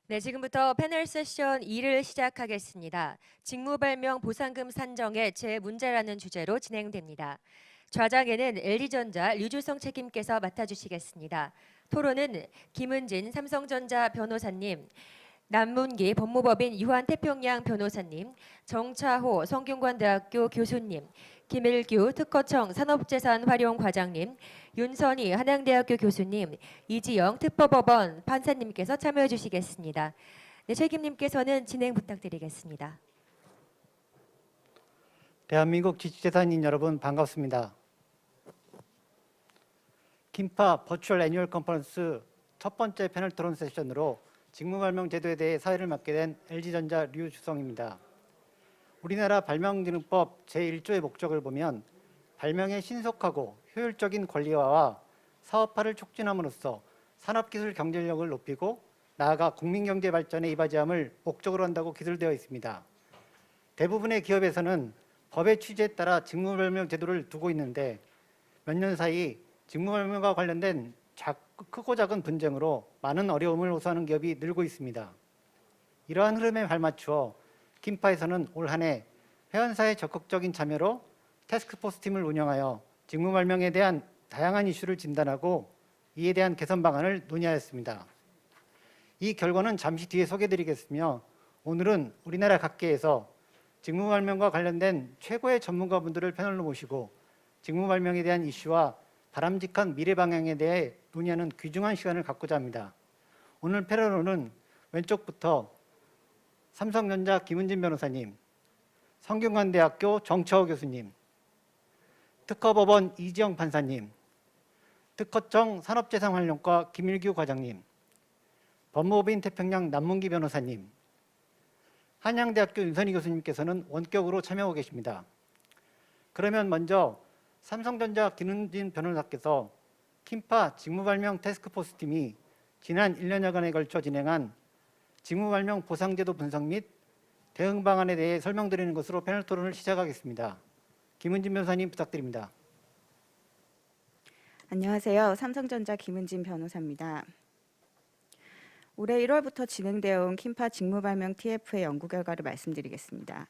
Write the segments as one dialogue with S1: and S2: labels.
S1: 네, 지금부터 패널 세션 2를 시작하겠습니다. 직무발명 보상금 산정의 제 문제라는 주제로 진행됩니다. 좌장에는 LG전자 류주성 책임께서 맡아주시겠습니다. 토론은 김은진 삼성전자 변호사님, 남문기 법무법인 유한태평양 변호사님, 정차호 성균관대학교 교수님, 김일규 특허청 산업재산활용과장님, 윤선희 한양대학교 교수님, 이지영 특법법원 판사님께서 참여해 주시겠습니다. 네, 책임님께서는 진행 부탁드리겠습니다.
S2: 대한민국 지식재산인 여러분 반갑습니다. 긴파 버추얼 애뉴얼 컨퍼런스 첫 번째 패널 토론 세션으로 직무발명 제도에 대해 사회를 맡게 된 LG전자 류주성입니다. 우리나라 발명진흥법 제1조의 목적을 보면 발명의 신속하고 효율적인 권리화와 사업화를 촉진함으로써 산업기술 경쟁력을 높이고 나아가 국민경제 발전에 이바지함을 목적으로 한다고 기술되어 있습니다. 대부분의 기업에서는 법의 취지에 따라 직무발명 제도를 두고 있는데 몇 년 사이 직무발명과 관련된 크고 작은 분쟁으로 많은 어려움을 호소하는 기업이 늘고 있습니다. 이러한 흐름에 발맞추어 긴파에서는 올 한 해 회원사의 적극적인 참여로 태스크포스 팀을 운영하여 직무발명에 대한 다양한 이슈를 진단하고 이에 대한 개선 방안을 논의하였습니다. 이 결과는 잠시 뒤에 소개해드리겠으며 오늘은 우리나라 각계에서 직무발명과 관련된 최고의 전문가분들을 패널로 모시고 직무발명에 대한 이슈와 바람직한 미래 방향에 대해 논의하는 귀중한 시간을 갖고자 합니다. 오늘 패널로는 왼쪽부터 삼성전자 김은진 변호사님, 성균관대학교 정차호 교수님, 특허법원 이지영 판사님, 특허청 산업재산활용과 김일규 과장님, 법무법인 태평양 남문기 변호사님, 한양대학교 윤선희 교수님께서는 원격으로 참여하고 계십니다. 그러면 먼저 삼성전자 김은진 변호사께서 긴파 직무발명 태스크포스 팀이 지난 1년여간에 걸쳐 진행한 직무발명 보상제도 분석 및 대응 방안에 대해 설명드리는 것으로 패널 토론을 시작하겠습니다. 김은진 변호사님 부탁드립니다.
S3: 안녕하세요. 삼성전자 김은진 변호사입니다. 올해 1월부터 진행되어 온 긴파 직무발명 TF의 연구 결과를 말씀드리겠습니다.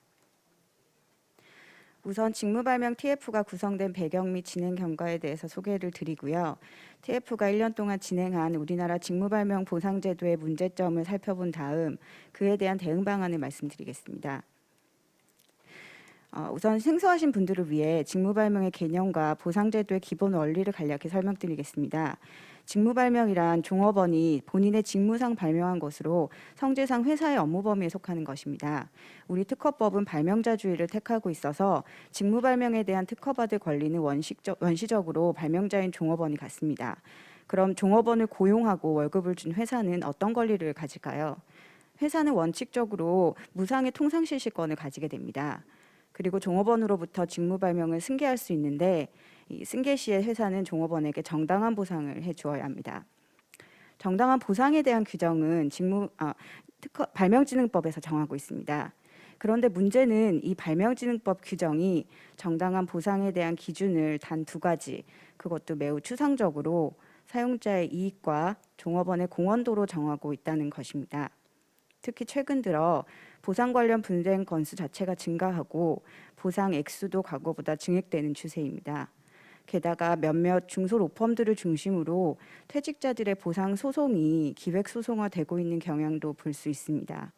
S3: 우선 직무발명 TF가 구성된 배경 및 진행 경과에 대해서 소개를 드리고요. TF가 1년 동안 진행한 우리나라 직무발명 보상제도의 문제점을 살펴본 다음 그에 대한 대응 방안을 말씀드리겠습니다. 우선 생소하신 분들을 위해 직무발명의 개념과 보상제도의 기본 원리를 간략히 설명드리겠습니다. 직무발명이란 종업원이 본인의 직무상 발명한 것으로 성질상 회사의 업무 범위에 속하는 것입니다. 우리 특허법은 발명자주의를 택하고 있어서 직무발명에 대한 특허받을 권리는 원시적으로 발명자인 종업원이 갖습니다. 그럼 종업원을 고용하고 월급을 준 회사는 어떤 권리를 가질까요? 회사는 원칙적으로 무상의 통상실시권을 가지게 됩니다. 그리고 종업원으로부터 직무발명을 승계할 수 있는데 이 승계 시에 회사는 종업원에게 정당한 보상을 해주어야 합니다. 정당한 보상에 대한 규정은 발명진흥법에서 정하고 있습니다. 그런데 문제는 이 발명진흥법 규정이 정당한 보상에 대한 기준을 단 2가지, 그것도 매우 추상적으로 사용자의 이익과 종업원의 공헌도로 정하고 있다는 것입니다. 특히 최근 들어 보상 관련 분쟁 건수 자체가 증가하고 보상 액수도 과거보다 증액되는 추세입니다. 게다가 몇몇 중소로펌들을 중심으로 퇴직자들의 보상 소송이 기획소송화되고 있는 경향도 볼 수 있습니다.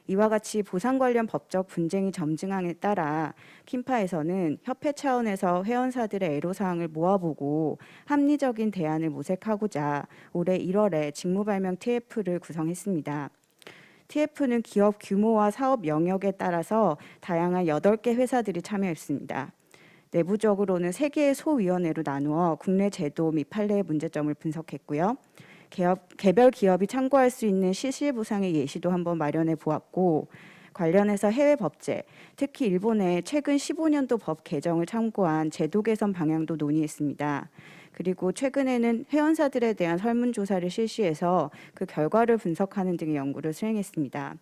S3: 이와 같이 보상 관련 법적 분쟁이 점증함에 따라 긴파에서는 협회 차원에서 회원사들의 애로사항을 모아보고 합리적인 대안을 모색하고자 올해 1월에 직무발명 TF를 구성했습니다. TF는 기업 규모와 사업 영역에 따라서 다양한 8개 회사들이 참여했습니다. 내부적으로는 3개의 소위원회로 나누어 국내 제도 및 판례의 문제점을 분석했고요. 개별 기업이 참고할 수 있는 실질보상의 예시도 한번 마련해 보았고 관련해서 해외 법제, 특히 일본의 최근 15년도 법 개정을 참고한 제도 개선 방향도 논의했습니다. 그리고 최근에는 회원사들에 대한 설문조사를 실시해서 그 결과를 분석하는 등의 연구를 수행했습니다.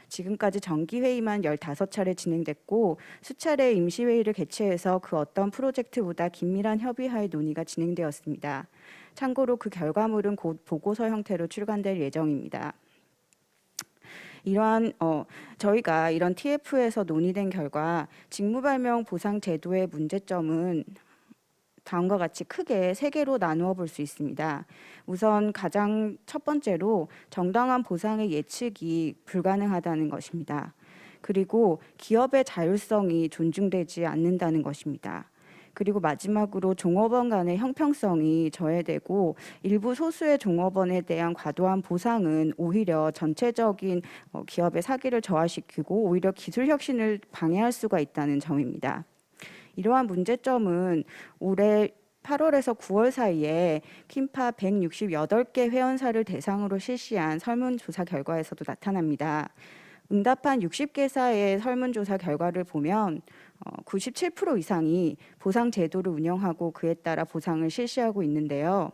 S3: 지금까지 정기회의만 15차례 진행됐고 수차례 임시회의를 개최해서 그 어떤 프로젝트보다 긴밀한 협의하에 논의가 진행되었습니다. 참고로 그 결과물은 곧 보고서 형태로 출간될 예정입니다. 저희가 이런 TF에서 논의된 결과 직무발명 보상 제도의 문제점은 다음과 같이 크게 세 개로 나누어 볼 수 있습니다. 우선 가장 첫 번째로 정당한 보상의 예측이 불가능하다는 것입니다. 그리고 기업의 자율성이 존중되지 않는다는 것입니다. 그리고 마지막으로 종업원 간의 형평성이 저해되고 일부 소수의 종업원에 대한 과도한 보상은 오히려 전체적인 기업의 사기를 저하시키고 오히려 기술 혁신을 방해할 수가 있다는 점입니다. 이러한 문제점은 올해 8월에서 9월 사이에 킨파 168개 회원사를 대상으로 실시한 설문조사 결과에서도 나타납니다. 응답한 60개사의 설문조사 결과를 보면 97% 이상이 보상 제도를 운영하고 그에 따라 보상을 실시하고 있는데요.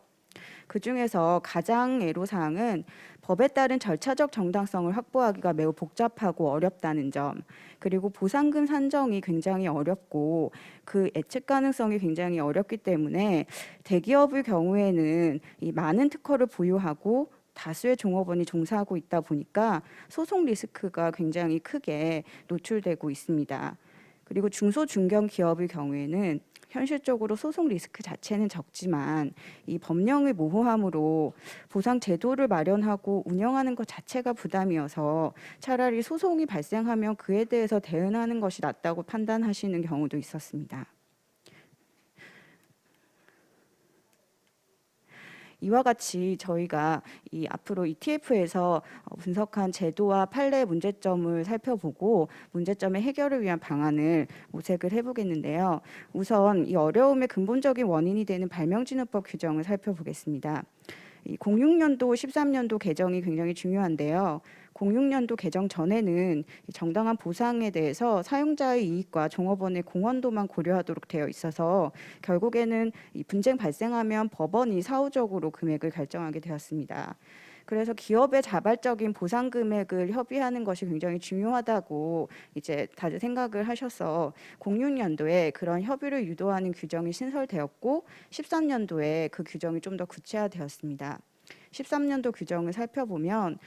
S3: 그중에서 가장 애로사항은 법에 따른 절차적 정당성을 확보하기가 매우 복잡하고 어렵다는 점, 그리고 보상금 산정이 굉장히 어렵고 그 예측 가능성이 굉장히 어렵기 때문에 대기업의 경우에는 이 많은 특허를 보유하고 다수의 종업원이 종사하고 있다 보니까 소송 리스크가 굉장히 크게 노출되고 있습니다. 그리고 중소 중견 기업의 경우에는 현실적으로 소송 리스크 자체는 적지만 이 법령의 모호함으로 보상 제도를 마련하고 운영하는 것 자체가 부담이어서 차라리 소송이 발생하면 그에 대해서 대응하는 것이 낫다고 판단하시는 경우도 있었습니다. 이와 같이 저희가 앞으로 TF에서 분석한 제도와 판례의 문제점을 살펴보고 문제점의 해결을 위한 방안을 모색을 해보겠는데요. 우선 이 어려움의 근본적인 원인이 되는 발명진흥법 규정을 살펴보겠습니다. 06년도, 13년도 개정이 굉장히 중요한데요. 06년도 개정 전에는 정당한 보상에 대해서 사용자의 이익과 종업원의 공헌도만 고려하도록 되어 있어서 결국에는 이 분쟁 발생하면 법원이 사후적으로 금액을 결정하게 되었습니다. 그래서 기업의 자발적인 보상 금액을 협의하는 것이 굉장히 중요하다고 이제 다들 생각을 하셔서 06년도에 그런 협의를 유도하는 규정이 신설되었고 13년도에 그 규정이 좀 더 구체화되었습니다. 13년도 규정을 살펴보면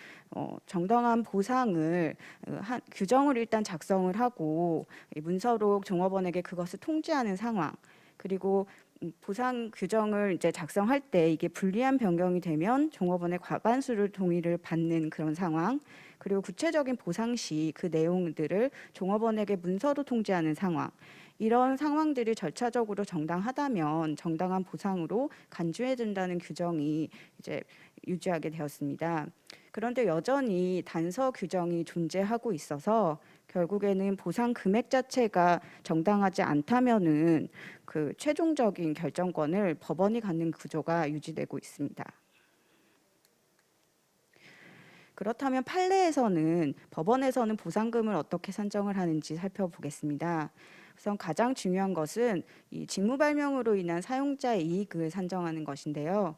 S3: 정당한 보상을 규정을 일단 작성을 하고 문서로 종업원에게 그것을 통지하는 상황, 그리고 보상 규정을 이제 작성할 때 이게 불리한 변경이 되면 종업원의 과반수를 동의를 받는 그런 상황, 그리고 구체적인 보상 시 그 내용들을 종업원에게 문서로 통지하는 상황, 이런 상황들이 절차적으로 정당하다면 정당한 보상으로 간주해야 된다는 규정이 이제 유지하게 되었습니다. 그런데 여전히 단서 규정이 존재하고 있어서 결국에는 보상 금액 자체가 정당하지 않다면은 그 최종적인 결정권을 법원이 갖는 구조가 유지되고 있습니다. 그렇다면 판례에서는 법원에서는 보상금을 어떻게 산정을 하는지 살펴보겠습니다. 우선 가장 중요한 것은 이 직무발명으로 인한 사용자의 이익을 산정하는 것인데요.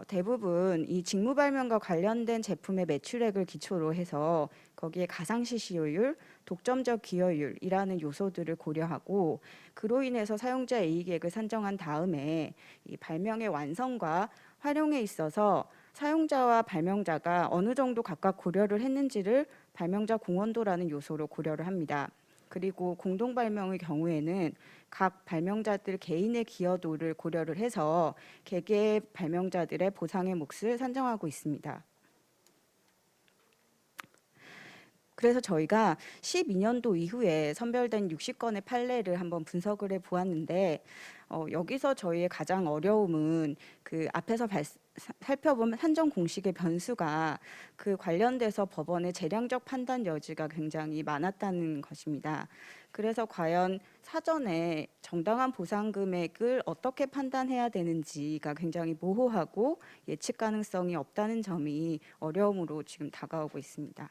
S3: 대부분 이 직무발명과 관련된 제품의 매출액을 기초로 해서 거기에 가상시시효율, 독점적 기여율이라는 요소들을 고려하고 그로 인해서 사용자의 이익액을 산정한 다음에 이 발명의 완성과 활용에 있어서 사용자와 발명자가 어느 정도 각각 고려를 했는지를 발명자 공헌도라는 요소로 고려를 합니다. 그리고 공동 발명의 경우에는 각 발명자들 개인의 기여도를 고려를 해서 개개의 발명자들의 보상의 몫을 산정하고 있습니다. 그래서 저희가 12년도 이후에 선별된 60건의 판례를 한번 분석을 해보았는데 여기서 저희의 가장 어려움은 그 앞에서 살펴본 산정 공식의 변수가 그 관련돼서 법원의 재량적 판단 여지가 굉장히 많았다는 것입니다. 그래서 과연 사전에 정당한 보상 금액을 어떻게 판단해야 되는지가 굉장히 모호하고 예측 가능성이 없다는 점이 어려움으로 지금 다가오고 있습니다.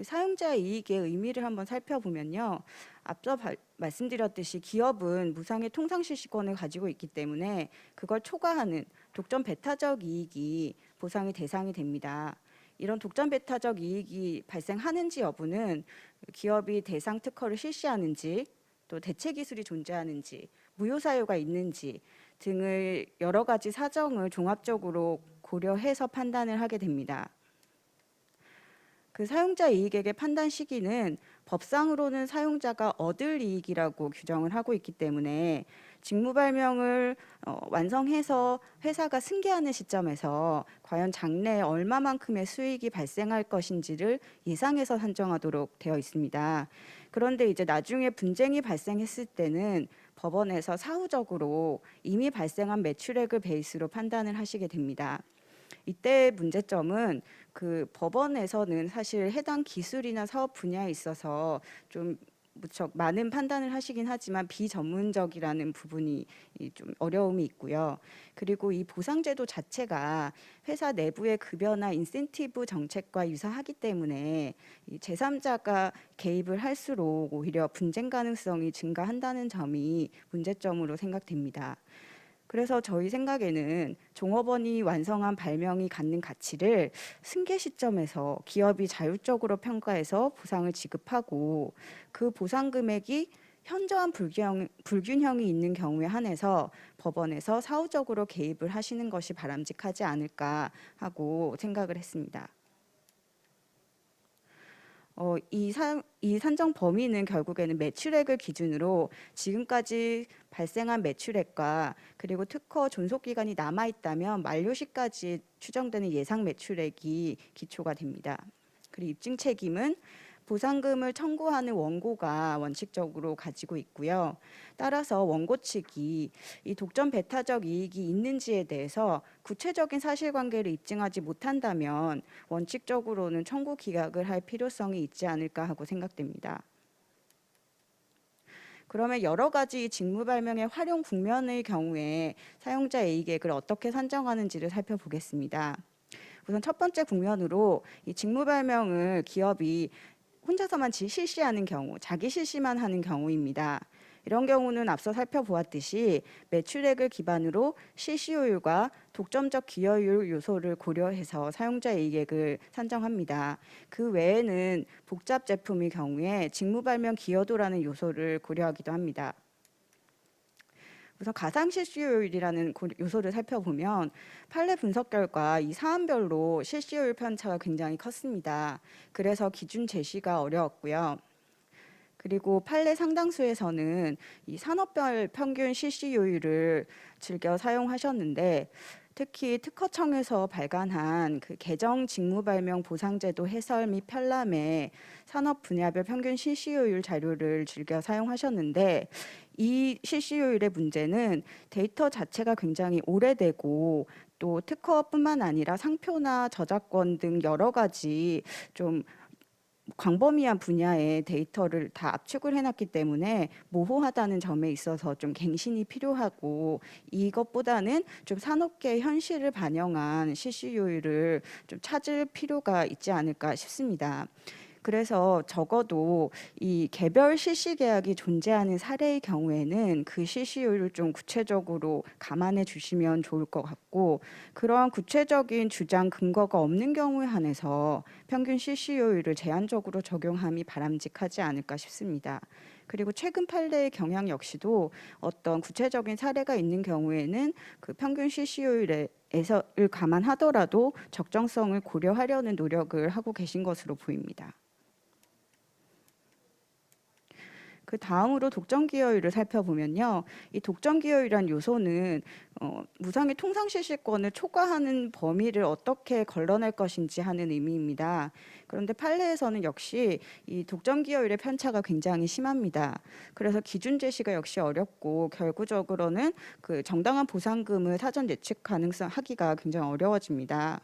S3: 사용자의 이익의 의미를 한번 살펴보면요. 앞서 말씀드렸듯이 기업은 무상의 통상실시권을 가지고 있기 때문에 그걸 초과하는 독점 배타적 이익이 보상의 대상이 됩니다. 이런 독점 배타적 이익이 발생하는지 여부는 기업이 대상 특허를 실시하는지 또 대체 기술이 존재하는지 무효 사유가 있는지 등을 여러 가지 사정을 종합적으로 고려해서 판단을 하게 됩니다. 그 사용자 이익액의 판단 시기는 법상으로는 사용자가 얻을 이익이라고 규정을 하고 있기 때문에 직무 발명을 완성해서 회사가 승계하는 시점에서 과연 장래에 얼마만큼의 수익이 발생할 것인지를 예상해서 산정하도록 되어 있습니다. 그런데 이제 나중에 분쟁이 발생했을 때는 법원에서 사후적으로 이미 발생한 매출액을 베이스로 판단을 하시게 됩니다. 이때의 문제점은 그 법원에서는 사실 해당 기술이나 사업 분야에 있어서 좀 무척 많은 판단을 하시긴 하지만 비전문적이라는 부분이 좀 어려움이 있고요. 그리고 이 보상제도 자체가 회사 내부의 급여나 인센티브 정책과 유사하기 때문에 이 제3자가 개입을 할수록 오히려 분쟁 가능성이 증가한다는 점이 문제점으로 생각됩니다. 그래서 저희 생각에는 종업원이 완성한 발명이 갖는 가치를 승계 시점에서 기업이 자율적으로 평가해서 보상을 지급하고 그 보상 금액이 현저한 불균형이 있는 경우에 한해서 법원에서 사후적으로 개입을 하시는 것이 바람직하지 않을까 하고 생각을 했습니다. 이 산정 범위는 결국에는 매출액을 기준으로 지금까지 발생한 매출액과 그리고 특허 존속 기간이 남아 있다면 만료 시까지 추정되는 예상 매출액이 기초가 됩니다. 그리고 입증 책임은 보상금을 청구하는 원고가 원칙적으로 가지고 있고요. 따라서 원고 측이 이 독점 배타적 이익이 있는지에 대해서 구체적인 사실관계를 입증하지 못한다면 원칙적으로는 청구 기각을 할 필요성이 있지 않을까 하고 생각됩니다. 그러면 여러 가지 직무 발명의 활용 국면의 경우에 사용자 이익액을 어떻게 산정하는지를 살펴보겠습니다. 우선 첫 번째 국면으로 이 직무 발명을 기업이 혼자서만 실시하는 경우, 자기 실시만 하는 경우입니다. 이런 경우는 앞서 살펴보았듯이 매출액을 기반으로 실시효율과 독점적 기여율 요소를 고려해서 사용자 이익액을 산정합니다. 그 외에는 복잡 제품의 경우에 직무 발명 기여도라는 요소를 고려하기도 합니다. 우선 가상 실시효율이라는 요소를 살펴보면 판례 분석 결과 이 사안별로 실시효율 편차가 굉장히 컸습니다. 그래서 기준 제시가 어려웠고요. 그리고 판례 상당수에서는 이 산업별 평균 실시효율을 즐겨 사용하셨는데 특히 특허청에서 발간한 그 개정 직무발명 보상제도 해설 및 편람의 산업 분야별 평균 실시효율 자료를 즐겨 사용하셨는데 이 실시효율의 문제는 데이터 자체가 굉장히 오래되고 또 특허뿐만 아니라 상표나 저작권 등 여러 가지 좀 광범위한 분야의 데이터를 다 압축을 해놨기 때문에 모호하다는 점에 있어서 좀 갱신이 필요하고 이것보다는 좀 산업계 현실을 반영한 실시효율을 좀 찾을 필요가 있지 않을까 싶습니다. 그래서 적어도 이 개별 실시 계약이 존재하는 사례의 경우에는 그 실시율을 좀 구체적으로 감안해 주시면 좋을 것 같고 그러한 구체적인 주장 근거가 없는 경우에 한해서 평균 실시효율을 제한적으로 적용함이 바람직하지 않을까 싶습니다. 그리고 최근 판례의 경향 역시도 어떤 구체적인 사례가 있는 경우에는 그 평균 실시효율을 감안하더라도 적정성을 고려하려는 노력을 하고 계신 것으로 보입니다. 그 다음으로 독점 기여율을 살펴보면요. 이 독점 기여율이란 요소는 무상의 통상 실시권을 초과하는 범위를 어떻게 걸러낼 것인지 하는 의미입니다. 그런데 판례에서는 역시 이 독점 기여율의 편차가 굉장히 심합니다. 그래서 기준 제시가 역시 어렵고 결국적으로는 그 정당한 보상금을 사전 예측 가능성 하기가 굉장히 어려워집니다.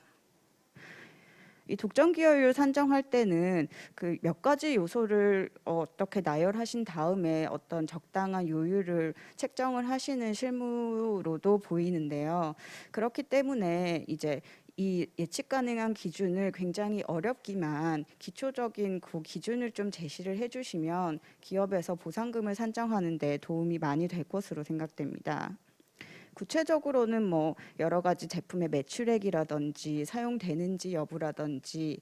S3: 이 독점 기여율 산정할 때는 그 몇 가지 요소를 어떻게 나열하신 다음에 어떤 적당한 요율을 책정을 하시는 실무로도 보이는데요. 그렇기 때문에 이제 이 예측 가능한 기준을 굉장히 어렵기만 기초적인 그 기준을 좀 제시를 해주시면 기업에서 보상금을 산정하는 데 도움이 많이 될 것으로 생각됩니다. 구체적으로는 뭐 여러 가지 제품의 매출액이라든지 사용되는지 여부라든지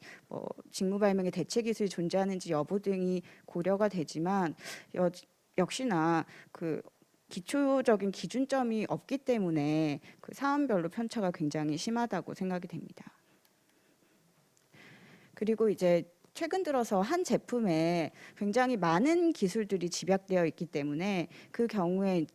S3: 직무 발명의 대체 기술이 존재하는지 여부 등이 고려가 되지만 역시나 그 기초적인 기준점이 없기 때문에 그 사안별로 편차가 굉장히 심하다고 생각이 됩니다. 그리고 이제 최근 들어서 한 제품에 굉장히 많은 기술들이 집약되어 있기 때문에 그 경우에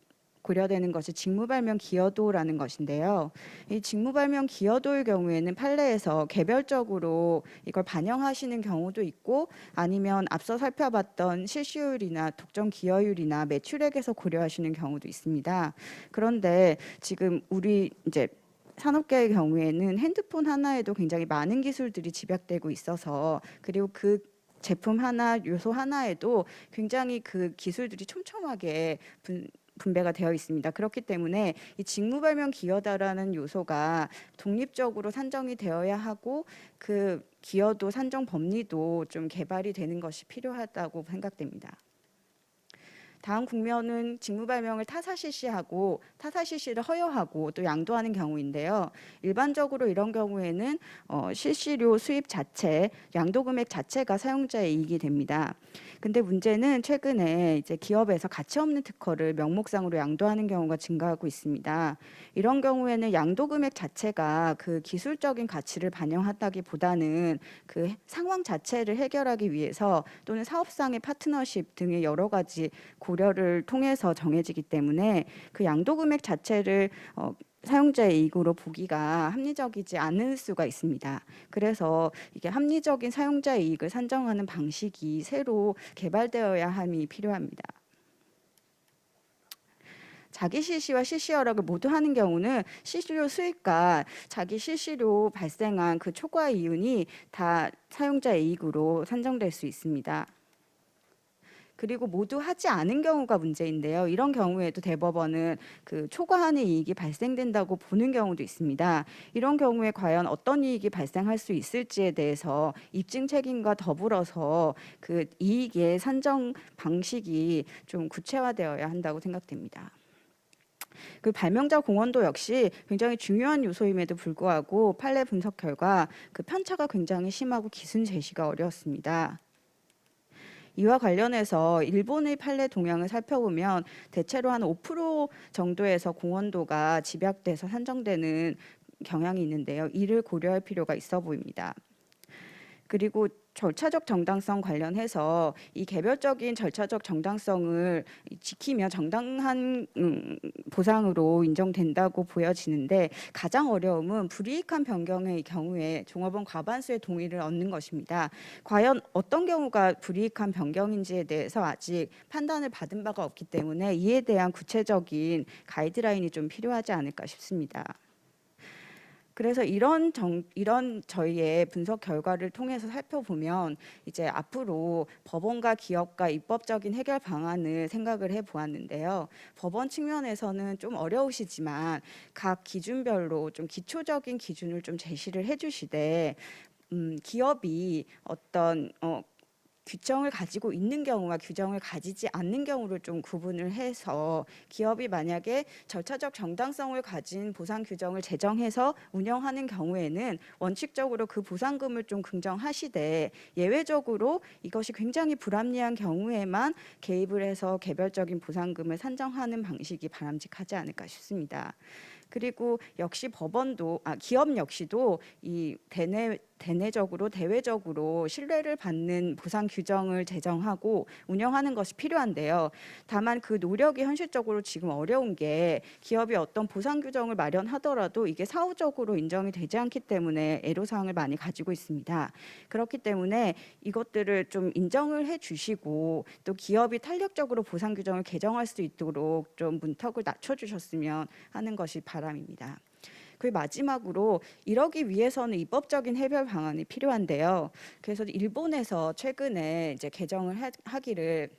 S3: 고려되는 것이 직무발명 기여도라는 것인데요. 이 직무발명 기여도의 경우에는 판례에서 개별적으로 이걸 반영하시는 경우도 있고 아니면 앞서 살펴봤던 실시율이나 독점 기여율이나 매출액에서 고려하시는 경우도 있습니다. 그런데 지금 우리 이제 산업계의 경우에는 핸드폰 하나에도 굉장히 많은 기술들이 집약되고 있어서 그리고 그 제품 하나, 요소 하나에도 굉장히 그 기술들이 촘촘하게 분배가 되어 있습니다. 그렇기 때문에 이 직무발명 기여다라는 요소가 독립적으로 산정이 되어야 하고 그 기여도 산정 법리도 좀 개발이 되는 것이 필요하다고 생각됩니다. 다음 국면은 직무발명을 타사 실시하고 타사 실시를 허여하고 또 양도하는 경우인데요. 일반적으로 이런 경우에는 실시료 수입 자체, 양도 금액 자체가 사용자의 이익이 됩니다. 근데 문제는 최근에 이제 기업에서 가치 없는 특허를 명목상으로 양도하는 경우가 증가하고 있습니다. 이런 경우에는 양도 금액 자체가 그 기술적인 가치를 반영한다기보다는 그 상황 자체를 해결하기 위해서 또는 사업상의 파트너십 등의 여러 가지 고려를 통해서 정해지기 때문에 그 양도 금액 자체를 사용자의 이익으로 보기가 합리적이지 않을 수가 있습니다. 그래서 이게 합리적인 사용자의 이익을 산정하는 방식이 새로 개발되어야 함이 필요합니다. 자기 실시와 실시 허락을 모두 하는 경우는 실시료 수익과 자기 실시료 발생한 그 초과 이윤이 다 사용자의 이익으로 산정될 수 있습니다. 그리고 모두 하지 않은 경우가 문제인데요. 이런 경우에도 대법원은 그 초과하는 이익이 발생된다고 보는 경우도 있습니다. 이런 경우에 과연 어떤 이익이 발생할 수 있을지에 대해서 입증 책임과 더불어서 그 이익의 산정 방식이 좀 구체화되어야 한다고 생각됩니다. 그 발명자 공헌도 역시 굉장히 중요한 요소임에도 불구하고 판례 분석 결과 그 편차가 굉장히 심하고 기준 제시가 어려웠습니다. 이와 관련해서 일본의 판례 동향을 살펴보면 대체로 한 5% 정도에서 공헌도가 집약돼서 산정되는 경향이 있는데요. 이를 고려할 필요가 있어 보입니다. 그리고 절차적 정당성 관련해서 이 개별적인 절차적 정당성을 지키면 정당한 보상으로 인정된다고 보여지는데 가장 어려움은 불이익한 변경의 경우에 종업원 과반수의 동의를 얻는 것입니다. 과연 어떤 경우가 불이익한 변경인지에 대해서 아직 판단을 받은 바가 없기 때문에 이에 대한 구체적인 가이드라인이 좀 필요하지 않을까 싶습니다. 그래서 이런 저희의 분석 결과를 통해서 살펴보면 이제 앞으로 법원과 기업과 입법적인 해결 방안을 생각을 해보았는데요. 법원 측면에서는 좀 어려우시지만 각 기준별로 좀 기초적인 기준을 좀 제시를 해주시되 기업이 어떤 규정을 가지고 있는 경우와 규정을 가지지 않는 경우를 좀 구분을 해서 기업이 만약에 절차적 정당성을 가진 보상 규정을 제정해서 운영하는 경우에는 원칙적으로 그 보상금을 좀 긍정하시되 예외적으로 이것이 굉장히 불합리한 경우에만 개입을 해서 개별적인 보상금을 산정하는 방식이 바람직하지 않을까 싶습니다. 그리고 역시 기업 역시도 이 대내적으로 대외적으로 신뢰를 받는 보상 규정을 제정하고 운영하는 것이 필요한데요. 다만 그 노력이 현실적으로 지금 어려운 게 기업이 어떤 보상 규정을 마련하더라도 이게 사후적으로 인정이 되지 않기 때문에 애로사항을 많이 가지고 있습니다. 그렇기 때문에 이것들을 좀 인정을 해주시고 또 기업이 탄력적으로 보상 규정을 개정할 수 있도록 좀 문턱을 낮춰주셨으면 하는 것이 바람입니다. 그 마지막으로 이러기 위해서는 입법적인 해결 방안이 필요한데요. 그래서 일본에서 최근에 이제 개정을 하기를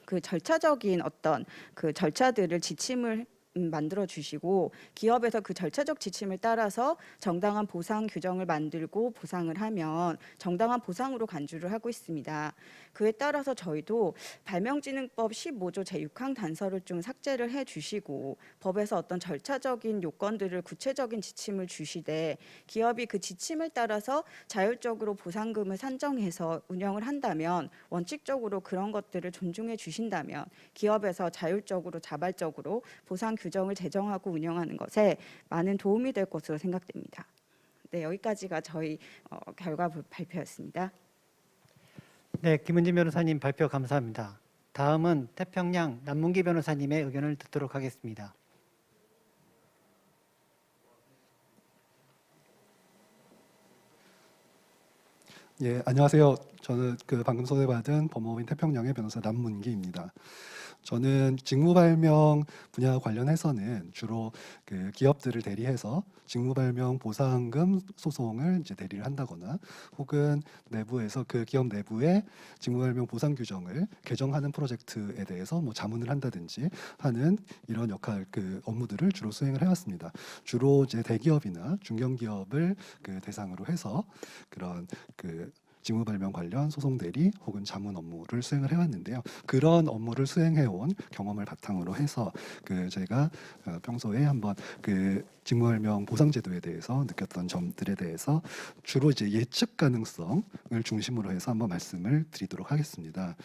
S3: 그 절차적인 어떤 그 절차들을 지침을 만들어 주시고 기업에서 그 절차적 지침을 따라서 정당한 보상 규정을 만들고 보상을 하면 정당한 보상으로 간주를 하고 있습니다. 그에 따라서 저희도 발명진흥법 15조 제6항 단서를 좀 삭제를 해 주시고 법에서 어떤 절차적인 요건들을 구체적인 지침을 주시되 기업이 그 지침을 따라서 자율적으로 보상금을 산정해서 운영을 한다면 원칙적으로 그런 것들을 존중해 주신다면 기업에서 자율적으로 자발적으로 보상 규정을 제정하고 운영하는 것에 많은 도움이 될 것으로 생각됩니다. 네, 여기까지가 저희 결과 발표였습니다.
S2: 네, 김은진 변호사님 발표 감사합니다. 다음은 태평양 남문기 변호사님의 의견을 듣도록 하겠습니다.
S4: 예, 안녕하세요. 저는 방금 소개받은 법무법인 태평양의 변호사 남문기입니다. 저는 직무발명 분야 관련해서는 주로 기업들을 대리해서 직무발명 보상금 소송을 이제 대리를 한다거나 혹은 내부에서 그 기업 내부의 직무발명 보상 규정을 개정하는 프로젝트에 대해서 뭐 자문을 한다든지 하는 이런 역할 업무들을 주로 수행을 해왔습니다. 주로 이제 대기업이나 중견기업을 대상으로 해서 그런 직무발명 관련 소송 대리 혹은 자문 업무를 수행을 해왔는데요. 그런 업무를 수행해온 경험을 바탕으로 해서 제가 평소에 한번 직무발명 보상제도에 대해서 느꼈던 점들에 대해서 주로 이제 예측 가능성을 중심으로 해서 한번 말씀을 드리도록 하겠습니다.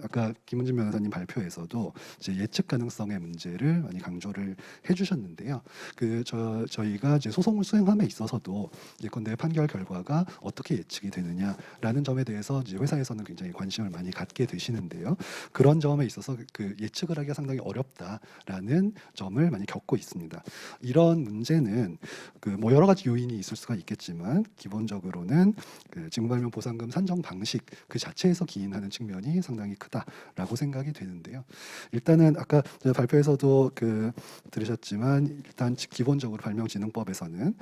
S4: 아까 김은진 변호사님 발표에서도 이제 예측 가능성의 문제를 많이 강조를 해주셨는데요. 저희가 이제 소송을 수행함에 있어서도 예컨대 판결 결과가 어떻게 예측이 되느냐라는 점에 대해서 이제 회사에서는 굉장히 관심을 많이 갖게 되시는데요. 그런 점에 있어서 예측을 하기가 상당히 어렵다라는 점을 많이 겪고 있습니다. 이런 문제는 뭐 여러 가지 요인이 있을 수가 있겠지만 기본적으로는 직무발명 보상금 산정 방식 그 자체에서 기인하는 측면이 상당히 크다라고 생각이 되는데요. 일단은 아까 발표에서도 들으셨지만 일단 기본적으로 발명진흥법에서는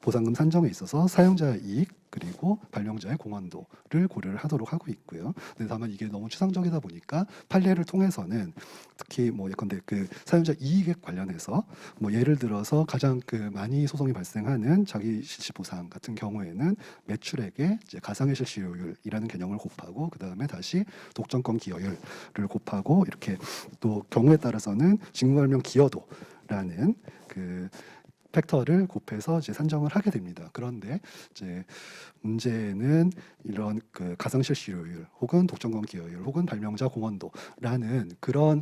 S4: 보상금 산정에 있어서 사용자의 이익 그리고 발명자의 공헌도를 고려를 하도록 하고 있고요. 근데 다만 이게 너무 추상적이다 보니까 판례를 통해서는 특히 뭐 예컨대 사용자 이익에 관련해서 뭐 예를 들어서 가장 많이 소송이 발생하는 자기 실시 보상 같은 경우에는 매출액에 이제 가상의 실시료율이라는 개념을 곱하고 그 다음에 다시 독점권 기여율을 곱하고 이렇게 또 경우에 따라서는 직무발명 기여도라는 팩터를 곱해서 이제 산정을 하게 됩니다. 그런데 이제 문제는 이런 가상 실시료율 혹은 독점권 기여율 혹은 발명자 공헌도라는 그런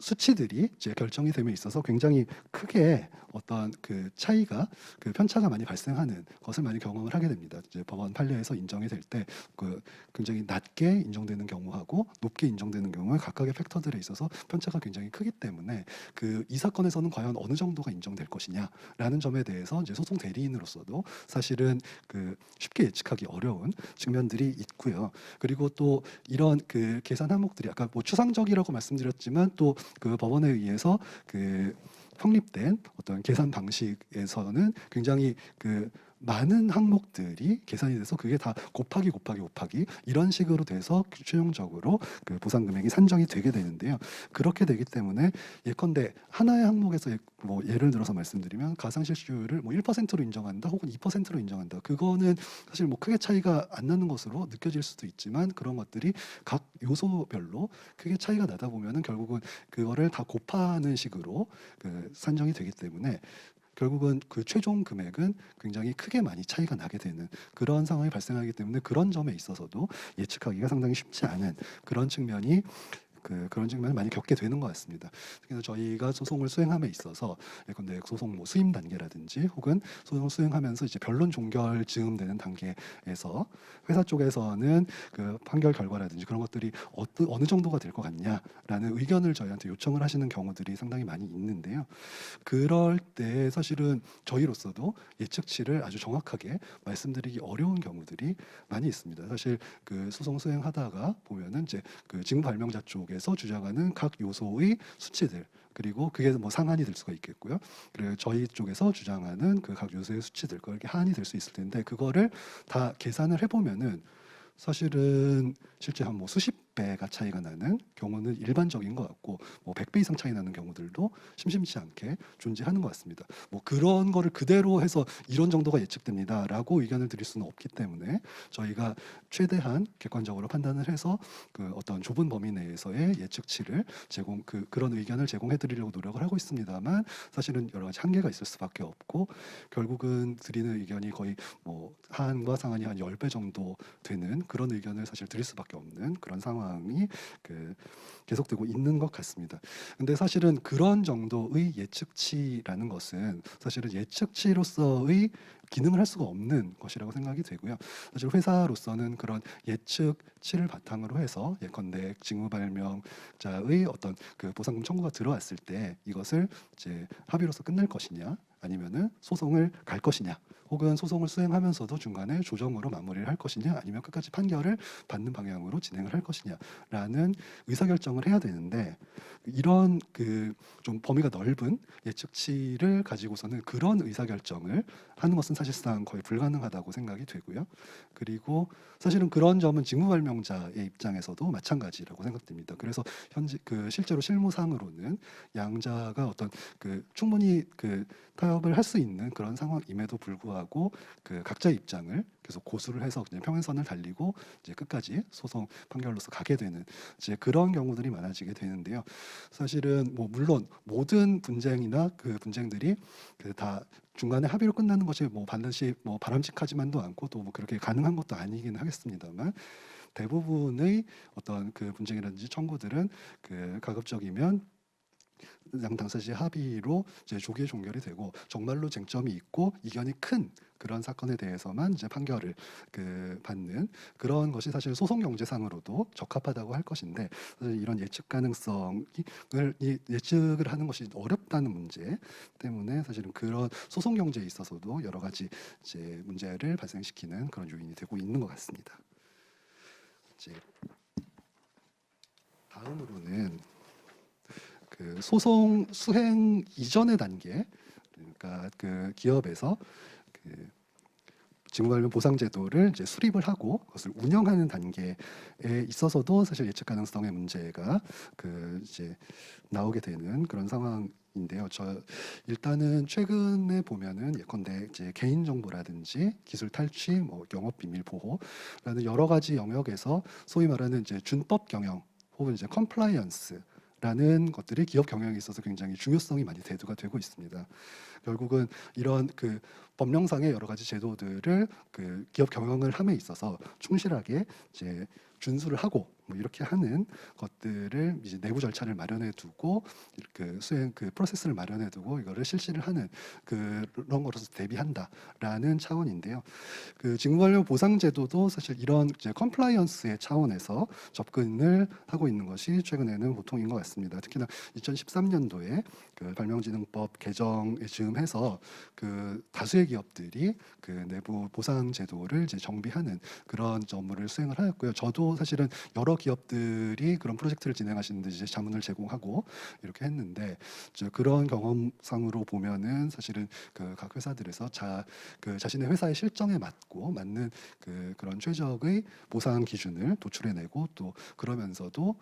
S4: 수치들이 이제 결정이 됨에 있어서 굉장히 크게 어떤 차이가 편차가 많이 발생하는 것을 많이 경험을 하게 됩니다. 이제 법원 판례에서 인정이 될 때 굉장히 낮게 인정되는 경우하고 높게 인정되는 경우에 각각의 팩터들에 있어서 편차가 굉장히 크기 때문에 이 사건에서는 과연 어느 정도가 인정될 것이냐라는 점에 대해서 이제 소송 대리인으로서도 사실은 쉽게 예측하기 어려운 측면들이 있고요. 그리고 또 이런 계산 항목들이 아까 뭐 추상적이라고 말씀드렸지만 또 법원에 의해서 확립된 어떤 계산 방식에서는 굉장히 많은 항목들이 계산이 돼서 그게 다 곱하기 이런 식으로 돼서 최종적으로 보상 금액이 산정이 되게 되는데요. 그렇게 되기 때문에 예컨대 하나의 항목에서 뭐 예를 들어서 말씀드리면 가상 실시율을 뭐 1%로 인정한다 혹은 2%로 인정한다. 그거는 사실 뭐 크게 차이가 안 나는 것으로 느껴질 수도 있지만 그런 것들이 각 요소별로 크게 차이가 나다 보면은 결국은 그거를 다 곱하는 식으로 산정이 되기 때문에 결국은 최종 금액은 굉장히 크게 많이 차이가 나게 되는 그런 상황이 발생하기 때문에 그런 점에 있어서도 예측하기가 상당히 쉽지 않은 그런 측면이 많이 겪게 되는 것 같습니다. 그래서 저희가 소송을 수행함에 있어서 예컨대 소송 뭐 수임 단계라든지 혹은 소송을 수행하면서 이제 변론 종결 즈음되는 단계에서 회사 쪽에서는 판결 결과라든지 그런 것들이 어느 정도가 될 것 같냐라는 의견을 저희한테 요청을 하시는 경우들이 상당히 많이 있는데요. 그럴 때 사실은 저희로서도 예측치를 아주 정확하게 말씀드리기 어려운 경우들이 많이 있습니다. 사실 소송 수행하다가 보면은 이제 직무 발명자 쪽에서 주장하는 각 요소의 수치들 그리고 그게 뭐 상한이 될 수가 있겠고요. 그리고 저희 쪽에서 주장하는 각 요소의 수치들 그게 하한이 될 수 있을 텐데 그거를 다 계산을 해보면은 사실은 실제 한 뭐 수십 배가 차이가 나는 경우는 일반적인 것 같고 뭐 100배 이상 차이 나는 경우들도 심심치 않게 존재하는 것 같습니다. 뭐 그런 거를 그대로 해서 이런 정도가 예측됩니다라고 의견을 드릴 수는 없기 때문에 저희가 최대한 객관적으로 판단을 해서 어떤 좁은 범위 내에서의 예측치를 그런 의견을 제공해 드리려고 노력을 하고 있습니다만 사실은 여러 가지 한계가 있을 수밖에 없고 결국은 드리는 의견이 거의 뭐 하한과 상한이 한 10배 정도 되는 그런 의견을 사실 드릴 수밖에 없는 그런 상황이 계속되고 있는 것 같습니다. 근데 사실은 그런 정도의 예측치라는 것은 사실은 예측치로서의 기능을 할 수가 없는 것이라고 생각이 되고요. 사실 회사로서는 그런 예측치를 바탕으로 해서 예컨대 직무발명자의 어떤 그 보상금 청구가 들어왔을 때 이것을 이제 합의로서 끝낼 것이냐, 아니면은 소송을 갈 것이냐, 혹은 소송을 수행하면서도 중간에 조정으로 마무리를 할 것이냐, 아니면 끝까지 판결을 받는 방향으로 진행을 할 것이냐라는 의사결정을 해야 되는데, 이런 그 좀 범위가 넓은 예측치를 가지고서는 그런 의사결정을 하는 것은 사실상 거의 불가능하다고 생각이 되고요. 그리고 사실은 그런 점은 직무발명자의 입장에서도 마찬가지라고 생각됩니다. 그래서 현재 그 실제로 실무상으로는 양자가 어떤 그 충분히 그 타협을 할 수 있는 그런 상황임에도 불구하고 그 각자의 입장을 계속 고수를 해서 그냥 평행선을 달리고 이제 끝까지 소송 판결로서 가게 되는 이제 그런 경우들이 많아지게 되는데요. 사실은 뭐 물론 모든 분쟁이나 그 분쟁들이 그 다 중간에 합의로 끝나는 것이 뭐 반드시 뭐 바람직하지만도 않고 또 뭐 그렇게 가능한 것도 아니긴 하겠습니다만, 대부분의 어떤 그 분쟁이라든지 청구들은 그 가급적이면 양 당사자의 합의로 이제 조기에 종결이 되고, 정말로 쟁점이 있고 이견이 큰 그런 사건에 대해서만 이제 판결을 그 받는 그런 것이 사실 소송 경제상으로도 적합하다고 할 것인데, 사실 이런 예측 가능성을 예측을 하는 것이 어렵다는 문제 때문에 사실은 그런 소송 경제에 있어서도 여러 가지 이제 문제를 발생시키는 그런 요인이 되고 있는 것 같습니다. 이제 다음으로는 그 소송 수행 이전의 단계, 그러니까 그 기업에서 그 직무발명 보상 제도를 이제 수립을 하고 그것을 운영하는 단계에 있어서도 사실 예측 가능성의 문제가 그 이제 나오게 되는 그런 상황인데요. 일단은 최근에 보면은 예컨대 이제 개인 정보라든지 기술 탈취, 뭐 영업 비밀 보호라는 여러 가지 영역에서 소위 말하는 이제 준법 경영 혹은 이제 컴플라이언스 라는 것들이 기업 경영에 있어서 굉장히 중요성이 많이 대두가 되고 있습니다. 결국은 이런 그 법령상의 여러 가지 제도들을 그 기업 경영을 함에 있어서 충실하게 이제 준수를 하고 뭐 이렇게 하는 것들을 이제 내부 절차를 마련해 두고 그 수행 그 프로세스를 마련해 두고 이거를 실시를 하는 그런 거로서 대비한다라는 차원인데요. 그 직무발명 보상 제도도 사실 이런 이제 컴플라이언스의 차원에서 접근을 하고 있는 것이 최근에는 보통인 것 같습니다. 특히나 2013년도에 그 발명진흥법 개정에 즈음해서 그 다수의 기업들이 그 내부 보상 제도를 이제 정비하는 그런 업무를 수행을 하였고요. 저도 사실은 여러 기업들이 그런 프로젝트를 진행하시는데 이제 자문을 제공하고 이렇게 했는데, 그런 경험상으로 보면은 사실은 그 각 회사들에서 그 자신의 회사의 실정에 맞는 그런 최적의 보상 기준을 도출해내고, 또 그러면서도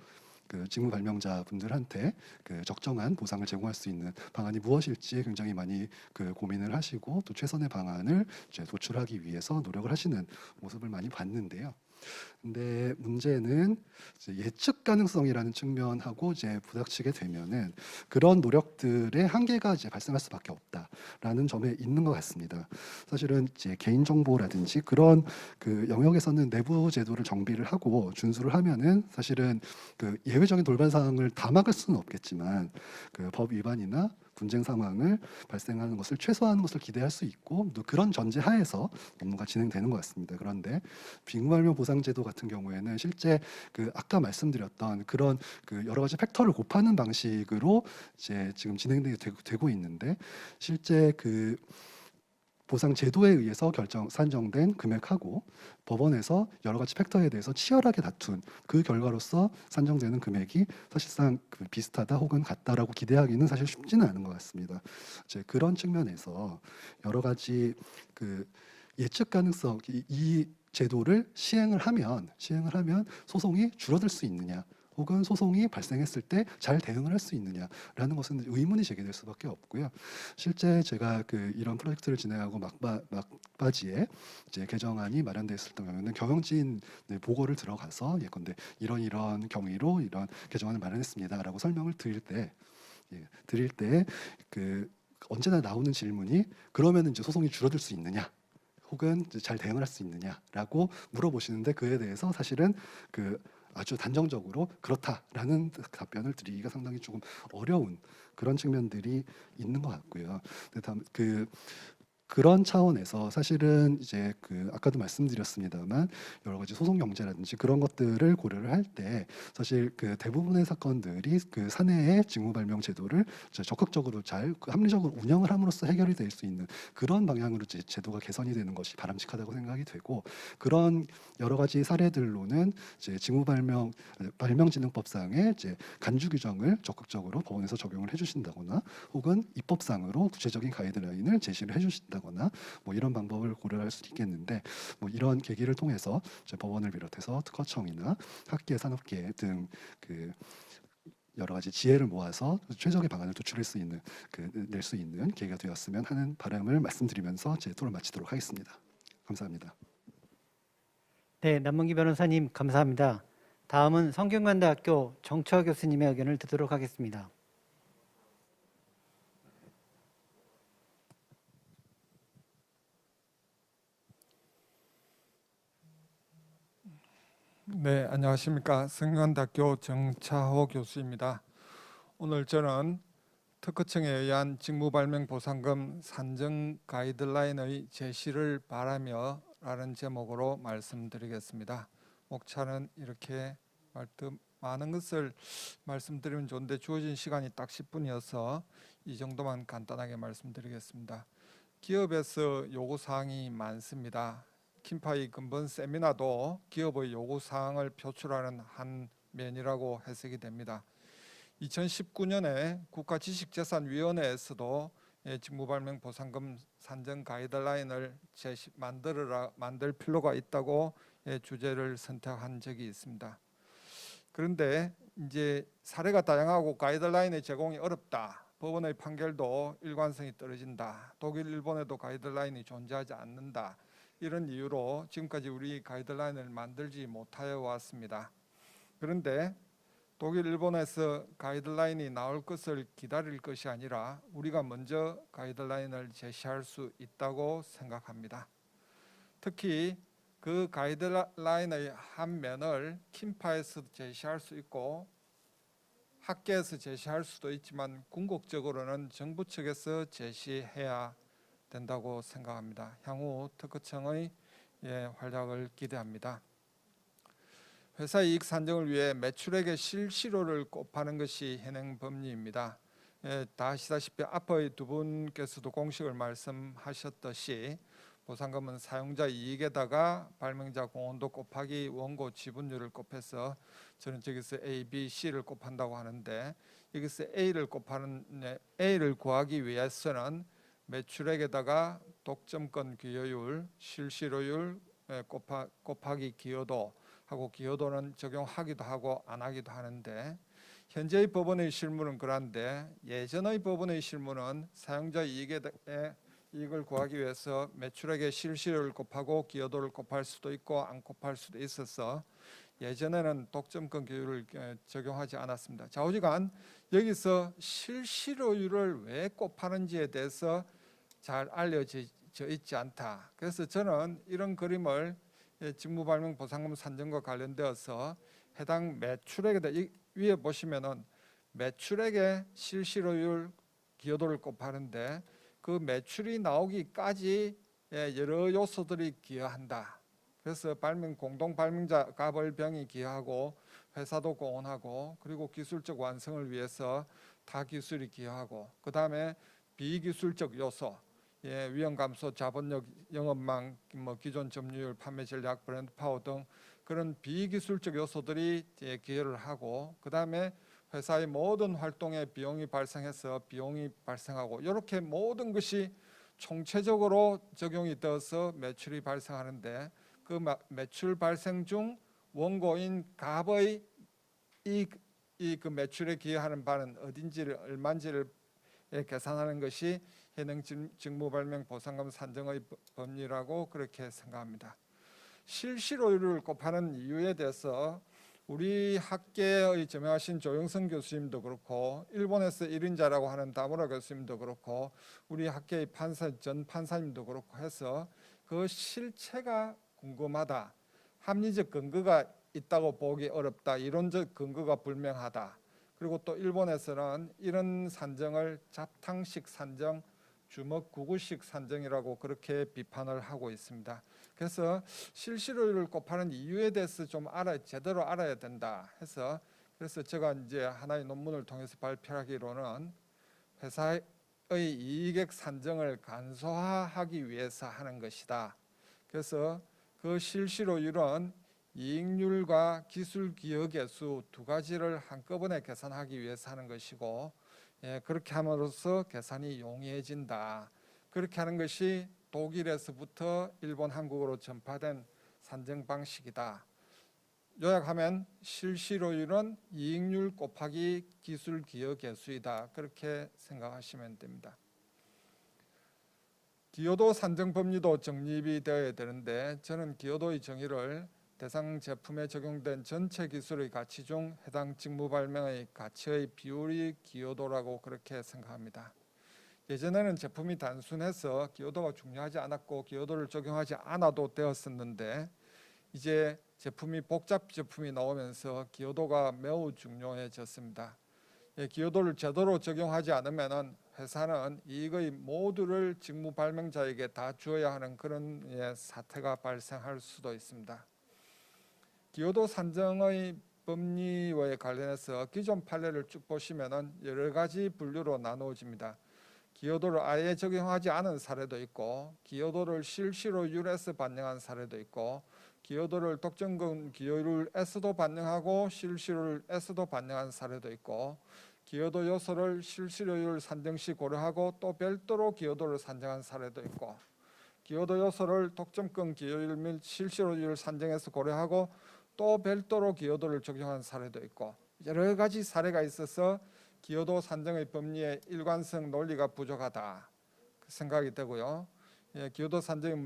S4: 그 직무 발명자 분들한테 그 적정한 보상을 제공할 수 있는 방안이 무엇일지 굉장히 많이 그 고민을 하시고 또 최선의 방안을 이제 도출하기 위해서 노력을 하시는 모습을 많이 봤는데요. 근데 문제는 이제 예측 가능성이라는 측면하고 이제 부닥치게 되면은 그런 노력들의 한계가 이제 발생할 수밖에 없다라는 점에 있는 것 같습니다. 사실은 이제 개인 정보라든지 그런 그 영역에서는 내부 제도를 정비를 하고 준수를 하면은 사실은 그 예외적인 돌발 사항을 다 막을 수는 없겠지만 그 법 위반이나 분쟁 상황을 발생하는 것을 최소화하는 것을 기대할 수 있고, 또 그런 전제 하에서 업무가 진행되는 것 같습니다. 그런데 직무발명 보상제도 같은 경우에는 실제 그 아까 말씀드렸던 그런 그 여러 가지 팩터를 곱하는 방식으로 이제 지금 진행되고 있는데, 실제 그 보상 제도에 의해서 산정된 금액하고 법원에서 여러 가지 팩터에 대해서 치열하게 다툰 그 결과로서 산정되는 금액이 사실상 비슷하다 혹은 같다라고 기대하기는 사실 쉽지는 않은 것 같습니다. 이제 그런 측면에서 여러 가지 그 예측 가능성, 이 제도를 시행을 하면 소송이 줄어들 수 있느냐, 혹은 소송이 발생했을 때 잘 대응을 할 수 있느냐라는 것은 의문이 제기될 수밖에 없고요. 실제 제가 그 이런 프로젝트를 진행하고 막바지에 이제 개정안이 마련됐을 경우에는 경영진 보고를 들어가서 예컨대 이런 경위로 이런 개정안을 마련했습니다라고 설명을 드릴 때 그 언제나 나오는 질문이, 그러면 이제 소송이 줄어들 수 있느냐, 혹은 잘 대응을 할 수 있느냐라고 물어보시는데, 그에 대해서 사실은 그 아주 단정적으로 그렇다라는 답변을 드리기가 상당히 조금 어려운 그런 측면들이 있는 것 같고요. 그런 차원에서 사실은 이제 그 아까도 말씀드렸습니다만 여러 가지 소송 경제라든지 그런 것들을 고려를 할 때 사실 그 대부분의 사건들이 그 사내의 직무발명 제도를 적극적으로 잘 합리적으로 운영을 함으로써 해결이 될 수 있는 그런 방향으로 이제 제도가 개선이 되는 것이 바람직하다고 생각이 되고, 그런 여러 가지 사례들로는 이제 발명진흥법상의 이제 간주 규정을 적극적으로 법원에서 적용을 해주신다거나 혹은 입법상으로 구체적인 가이드라인을 제시를 해주신다거나 뭐 이런 방법을 고려할 수 있겠는데, 뭐 이런 계기를 통해서 이제 법원을 비롯해서 특허청이나 학계, 산업계 등 그 여러 가지 지혜를 모아서 최적의 방안을 도출할 수 있는 낼 수 있는 계기가 되었으면 하는 바람을 말씀드리면서 제 토론 마치도록 하겠습니다. 감사합니다.
S2: 네, 남문기 변호사님 감사합니다. 다음은 성균관대학교 정철 교수님의 의견을 듣도록 하겠습니다.
S5: 네, 안녕하십니까. 성균관대학교 정차호 교수입니다. 오늘 저는 특허청에 의한 직무발명보상금 산정 가이드라인의 제시를 바라며 라는 제목으로 말씀드리겠습니다. 목차는 이렇게 많은 것을 말씀드리면 좋은데 주어진 시간이 딱 10분이어서 이 정도만 간단하게 말씀드리겠습니다. 기업에서 요구사항이 많습니다. 킴파이 근본 세미나도 기업의 요구사항을 표출하는 한 면이라고 해석이 됩니다. 2019년에 국가지식재산위원회에서도 직무발명 보상금 산정 가이드라인을 만들 필요가 있다고 주제를 선택한 적이 있습니다. 그런데 이제 사례가 다양하고 가이드라인의 제공이 어렵다. 법원의 판결도 일관성이 떨어진다. 독일, 일본에도 가이드라인이 존재하지 않는다. 이런 이유로 지금까지 우리 가이드라인을 만들지 못하여 왔습니다. 그런데 독일, 일본에서 가이드라인이 나올 것을 기다릴 것이 아니라 우리가 먼저 가이드라인을 제시할 수 있다고 생각합니다. 특히 그 가이드라인의 한 면을 킴파에서 제시할 수 있고 학계에서 제시할 수도 있지만 궁극적으로는 정부 측에서 제시해야 된다고 생각합니다. 향후 특허청의 활약을 기대합니다. 회사 이익 산정을 위해 매출액의 실시료를 곱하는 것이 현행 법리입니다. 다 아시다시피 앞의 두 분께서도 공식을 말씀하셨듯이 보상금은 사용자 이익에다가 발명자 공헌도 곱하기 원고 지분율을 곱해서 저는 저기서 A, B, C를 곱한다고 하는데, 여기서 A를 구하기 위해서는 매출액에다가 독점권 기여율, 실시료율 곱하기 기여도 하고, 기여도는 적용하기도 하고 안 하기도 하는데, 현재의 법원의 실무는 그런데 예전의 법원의 실무는 사용자 이익을 구하기 위해서 매출액의 실시료를 곱하고 기여도를 곱할 수도 있고 안 곱할 수도 있어서 예전에는 독점권 기여율을 적용하지 않았습니다. 좌우지간 여기서 실시료율을 왜 곱하는지에 대해서 잘 알려져 있지 않다. 그래서 저는 이런 그림을 직무발명 보상금 산정과 관련되어서 해당 매출액에다 위에 보시면은 매출액의 실시료율 기여도를 곱하는데 그 매출이 나오기까지 여러 요소들이 기여한다. 그래서 공동 발명자 가벌병이 기여하고 회사도 공헌하고 그리고 기술적 완성을 위해서 타 기술이 기여하고 그 다음에 비기술적 요소 위험 감소, 자본력, 영업망, 기존 점유율, 판매 전략, 브랜드 파워 등 그런 비기술적 요소들이 기여를 하고 그 다음에 회사의 모든 활동에 비용이 발생해서 비용이 발생하고 이렇게 모든 것이 총체적으로 적용이 되어서 매출이 발생하는데 그 매출 발생 중 원고인 갑의 그 매출에 기여하는 바는 어딘지를 얼마인지를 계산하는 것이 현행 직무발명 보상금 산정의 법리라고 그렇게 생각합니다. 실시료율을 곱하는 이유에 대해서 우리 학계의 저명하신 조영선 교수님도 그렇고 일본에서 1인자라고 하는 다무라 교수님도 그렇고 우리 학계의 전 판사님도 그렇고 해서 그 실체가 궁금하다. 합리적 근거가 있다고 보기 어렵다. 이론적 근거가 불명하다. 그리고 또 일본에서는 이런 산정을 잡탕식 산정 주먹 구구식 산정이라고 그렇게 비판을 하고 있습니다. 그래서 실시료율을 곱하는 이유에 대해서 좀 제대로 알아야 된다 해서 그래서 제가 이제 하나의 논문을 통해서 발표하기로는 회사의 이익액 산정을 간소화하기 위해서 하는 것이다. 그래서 그 실시료율은 이익률과 기술 기여계수 두 가지를 한꺼번에 계산하기 위해서 하는 것이고 그렇게 함으로써 계산이 용이해진다. 그렇게 하는 것이 독일에서부터 일본, 한국으로 전파된 산정 방식이다. 요약하면 실시료율은 이익률 곱하기 기술 기여 계수이다. 그렇게 생각하시면 됩니다. 기여도 산정 법리도 정립이 되어야 되는데 저는 기여도의 정의를 대상 제품에 적용된 전체 기술의 가치 중 해당 직무 발명의 가치의 비율이 기여도라고 그렇게 생각합니다. 예전에는 제품이 단순해서 기여도가 중요하지 않았고 기여도를 적용하지 않아도 되었었는데 이제 제품이 복잡 제품이 나오면서 기여도가 매우 중요해졌습니다. 기여도를 제대로 적용하지 않으면 회사는 이익의 모두를 직무 발명자에게 다 주어야 하는 그런 사태가 발생할 수도 있습니다. 기여도 산정의 법리와 관련해서 기존 판례를 쭉 보시면 여러 가지 분류로 나누어집니다. 기여도를 아예 적용하지 않은 사례도 있고 기여도를 실시료율에서 반영한 사례도 있고 기여도를 독점금 기여율에서도 반영하고 실시료율에서도 반영한 사례도 있고 기여도 요소를 실시료율 산정 시 고려하고 또 별도로 기여도를 산정한 사례도 있고 기여도 요소를 독점금 기여율 및 실시료율 산정에서 고려하고 또 별도로 기여도를 적용한 사례도 있고 여러 가지 사례가 있어서 기여도 산정의 법리의 일관성 논리가 부족하다 생각이 되고요. 기여도 산정의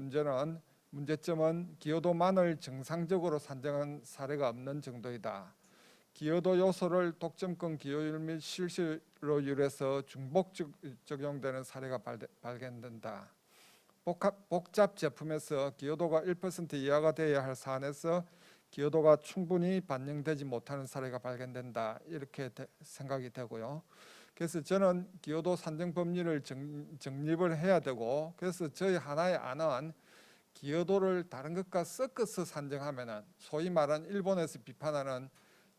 S5: 문제점은 기여도만을 정상적으로 산정한 사례가 없는 정도이다. 기여도 요소를 독점금 기여율 및 실시료율에서 중복 적용되는 사례가 발견된다. 복잡 제품에서 기여도가 1% 이하가 되어야 할 사안에서 기여도가 충분히 반영되지 못하는 사례가 발견된다. 이렇게 생각이 되고요. 그래서 저는 기여도 산정 법리를 정립을 해야 되고 그래서 저희 하나의 안은 기여도를 다른 것과 섞어서 산정하면은 소위 말하는 일본에서 비판하는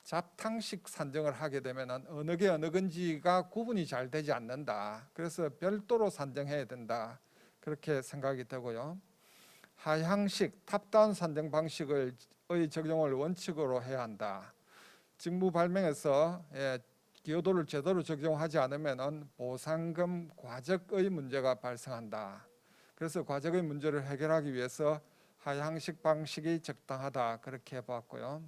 S5: 잡탕식 산정을 하게 되면은 어느 게 어느 건지가 구분이 잘 되지 않는다. 그래서 별도로 산정해야 된다. 그렇게 생각이 되고요. 하향식 탑다운 산정 방식의 적용을 원칙으로 해야 한다. 직무 발명에서 기여도를 제대로 적용하지 않으면 보상금 과적의 문제가 발생한다. 그래서 과적의 문제를 해결하기 위해서 하향식 방식이 적당하다. 그렇게 해봤고요.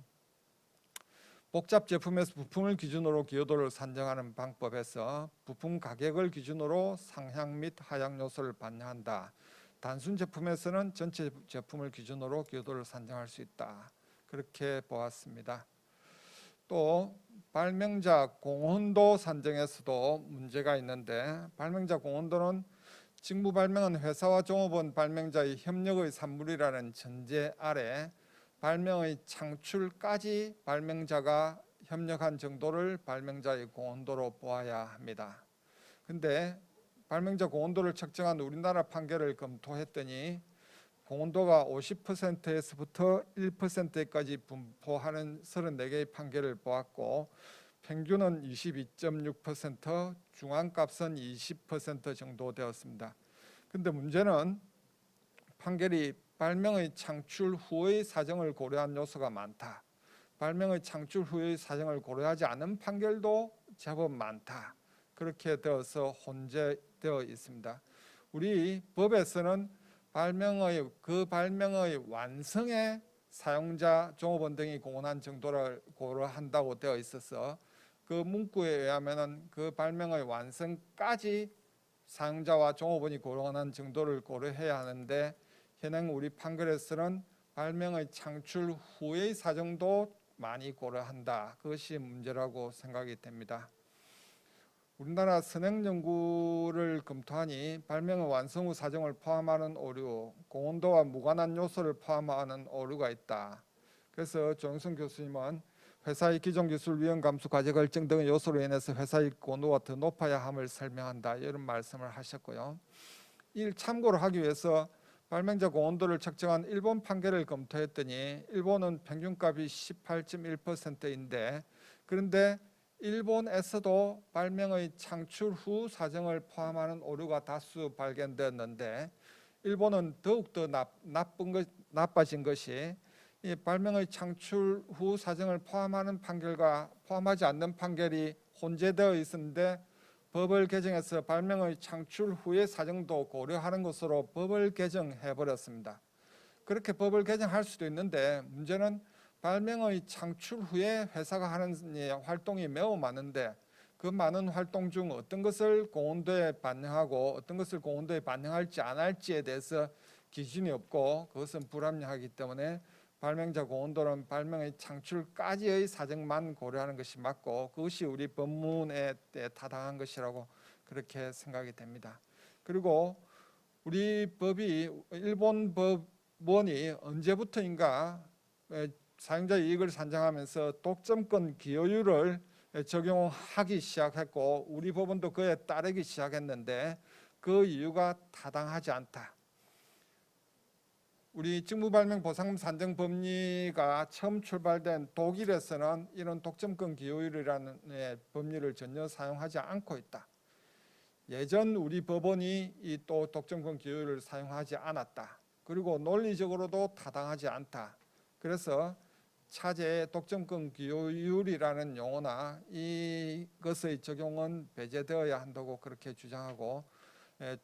S5: 복잡 제품에서 부품을 기준으로 기여도를 산정하는 방법에서 부품 가격을 기준으로 상향 및 하향 요소를 반영한다. 단순 제품에서는 전체 제품을 기준으로 기여도를 산정할 수 있다. 그렇게 보았습니다. 또 발명자 공헌도 산정에서도 문제가 있는데 발명자 공헌도는 직무 발명은 회사와 종업원 발명자의 협력의 산물이라는 전제 아래 발명의 창출까지 발명자가 협력한 정도를 발명자의 공헌도로 보아야 합니다. 근데 발명자 공헌도를 측정한 우리나라 판결을 검토했더니 공헌도가 50%에서부터 1%까지 분포하는 34개의 판결을 보았고 평균은 22.6%, 중앙값은 20% 정도 되었습니다. 근데 문제는 판결이 발명의 창출 후의 사정을 고려한 요소가 많다. 발명의 창출 후의 사정을 고려하지 않은 판결도 제법 많다. 그렇게 되어서 혼재되어 있습니다. 우리 법에서는 발명의 완성에 사용자, 종업원 등이 공헌한 정도를 고려한다고 되어 있어서 그 문구에 의하면 그 발명의 완성까지 사용자와 종업원이 공헌한 정도를 고려해야 하는데 현행 우리 판결에서는 발명의 창출 후의 사정도 많이 고려한다. 그것이 문제라고 생각이 됩니다. 우리나라 선행 연구를 검토하니 발명의 완성 후 사정을 포함하는 오류, 공헌도와 무관한 요소를 포함하는 오류가 있다. 그래서 조영선 교수님은 회사의 기존 기술 위험 감수 과제 결정 등의 요소로 인해서 회사의 고도가 더 높아야 함을 설명한다. 이런 말씀을 하셨고요. 이를 참고를 하기 위해서 발명자 고온도를 측정한 일본 판결을 검토했더니 일본은 평균값이 18.1%인데 그런데 일본에서도 발명의 창출 후 사정을 포함하는 오류가 다수 발견되었는데 일본은 더욱더 나빠진 것이 이 발명의 창출 후 사정을 포함하는 판결과 포함하지 않는 판결이 혼재되어 있었는데 법을 개정해서 발명의 창출 후의 사정도 고려하는 것으로 법을 개정해 버렸습니다. 그렇게 법을 개정할 수도 있는데 문제는 발명의 창출 후에 회사가 하는 활동이 매우 많은데 그 많은 활동 중 어떤 것을 고온도에 반영하고 어떤 것을 고온도에 반영할지 안 할지에 대해서 기준이 없고 그것은 불합리하기 때문에 발명자 고온도는 발명의 창출까지의 사정만 고려하는 것이 맞고 그것이 우리 법문에 타당한 것이라고 그렇게 생각이 됩니다. 그리고 우리 법이 일본 법원이 언제부터인가 사용자 이익을 산정하면서 독점권 기여율을 적용하기 시작했고 우리 법원도 그에 따르기 시작했는데 그 이유가 타당하지 않다. 우리 직무발명 보상금 산정 법리가 처음 출발된 독일에서는 이런 독점권 기여율이라는 법리를 전혀 사용하지 않고 있다. 예전 우리 법원이 이 또 독점권 기여율을 사용하지 않았다. 그리고 논리적으로도 타당하지 않다. 그래서 차제의 독점권 기여율이라는 용어나 이것의 적용은 배제되어야 한다고 그렇게 주장하고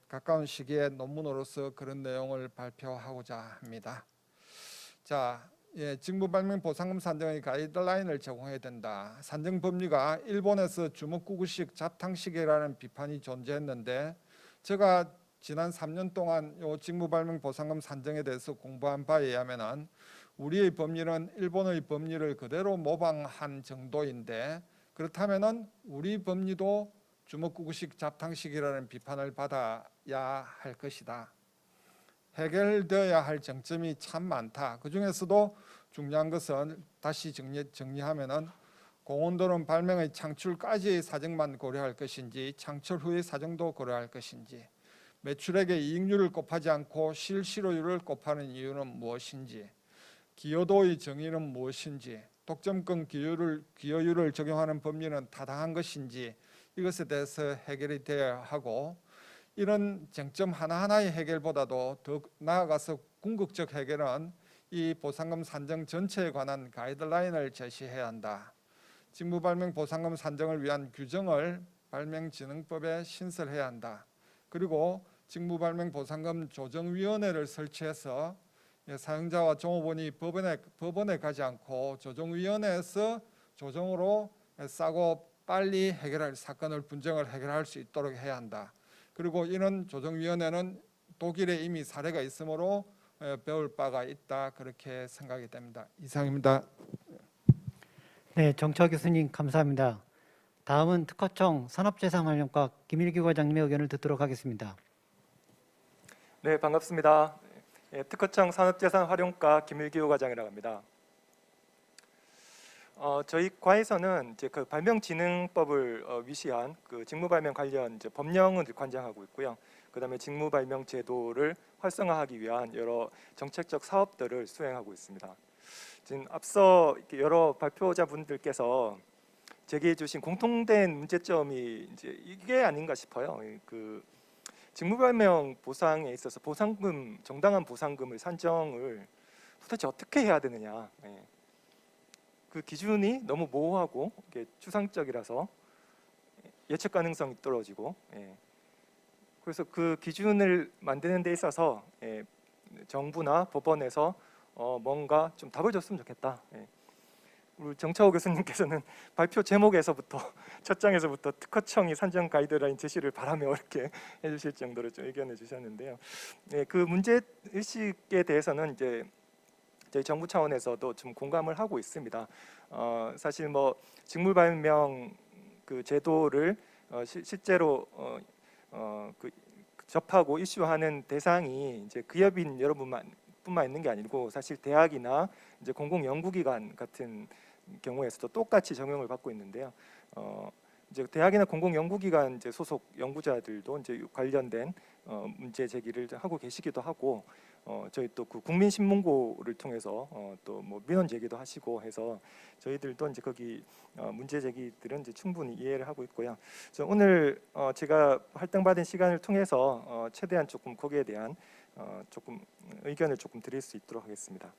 S5: 가까운 시기에 논문으로서 그런 내용을 발표하고자 합니다. 자, 직무발명 보상금 산정의 가이드라인을 제공해야 된다. 산정 법리가 일본에서 주먹구구식 잡탕식이라는 비판이 존재했는데 제가 지난 3년 동안 요 직무발명 보상금 산정에 대해서 공부한 바에 의하면은 우리의 법리는 일본의 법리를 그대로 모방한 정도인데 그렇다면은 우리 법리도 주먹구구식 잡탕식이라는 비판을 받아야 할 것이다. 해결되어야 할 정점이 참 많다. 그 중에서도 중요한 것은 다시 정리하면은 고온도는 발명의 창출까지의 사정만 고려할 것인지 창출 후의 사정도 고려할 것인지 매출액의 이익률을 곱하지 않고 실실효율을 곱하는 이유는 무엇인지 기여도의 정의는 무엇인지 독점권 기여율을 적용하는 법리는 타당한 것인지 이것에 대해서 해결이 되어야 하고 이런 쟁점 하나하나의 해결보다도 더 나아가서 궁극적 해결은 이 보상금 산정 전체에 관한 가이드라인을 제시해야 한다. 직무발명 보상금 산정을 위한 규정을 발명진흥법에 신설해야 한다. 그리고 직무발명 보상금 조정위원회를 설치해서 사용자와 종업원이 법원에 가지 않고 조정위원회에서 조정으로 싸고 빨리 해결할 사건을 분쟁을 해결할 수 있도록 해야 한다. 그리고 이런 조정위원회는 독일에 이미 사례가 있으므로 배울 바가 있다 그렇게 생각이 됩니다. 이상입니다.
S2: 네, 정철 교수님 감사합니다. 다음은 특허청 산업재산활용과 김일규 과장님의 의견을 듣도록 하겠습니다.
S6: 네, 반갑습니다. 특허청 산업재산활용과 김일규 과장이라고 합니다. 저희 과에서는 이제 그 발명진흥법을 위시한 그 직무발명 관련 이제 법령을 관장하고 있고요. 그다음에 직무발명 제도를 활성화하기 위한 여러 정책적 사업들을 수행하고 있습니다. 지금 앞서 여러 발표자분들께서 제기해 주신 공통된 문제점이 이제 이게 아닌가 싶어요. 그 직무발명 보상에 있어서 보상금 정당한 보상금을 산정을 도대체 어떻게 해야 되느냐. 그 기준이 너무 모호하고 추상적이라서 예측 가능성이 떨어지고 그래서 그 기준을 만드는 데 있어서 정부나 법원에서 뭔가 좀 답을 줬으면 좋겠다. 우리 정차호 교수님께서는 발표 제목에서부터 첫 장에서부터 특허청이 산정 가이드라인 제시를 바라며 이렇게 해주실 정도로 좀 의견을 주셨는데요. 그 문제 의식에 대해서는 이제 저희 정부 차원에서도 좀 공감을 하고 있습니다. 사실 뭐 직무발명 그 제도를 실제로 그 접하고 이슈하는 대상이 이제 기업인 여러분뿐만 있는 게 아니고 사실 대학이나 이제 공공연구기관 같은 경우에서도 똑같이 적용을 받고 있는데요. 이제 대학이나 공공연구기관 이제 소속 연구자들도 이제 관련된 문제 제기를 하고 계시기도 하고, 저희 또 그 국민신문고를 통해서 또 뭐 민원 제기도 하시고 해서 저희들도 이제 거기 문제 제기들은 이제 충분히 이해를 하고 있고요. 그래서 오늘 제가 할당받은 시간을 통해서 최대한 조금 거기에 대한 조금 의견을 조금 드릴 수 있도록 하겠습니다.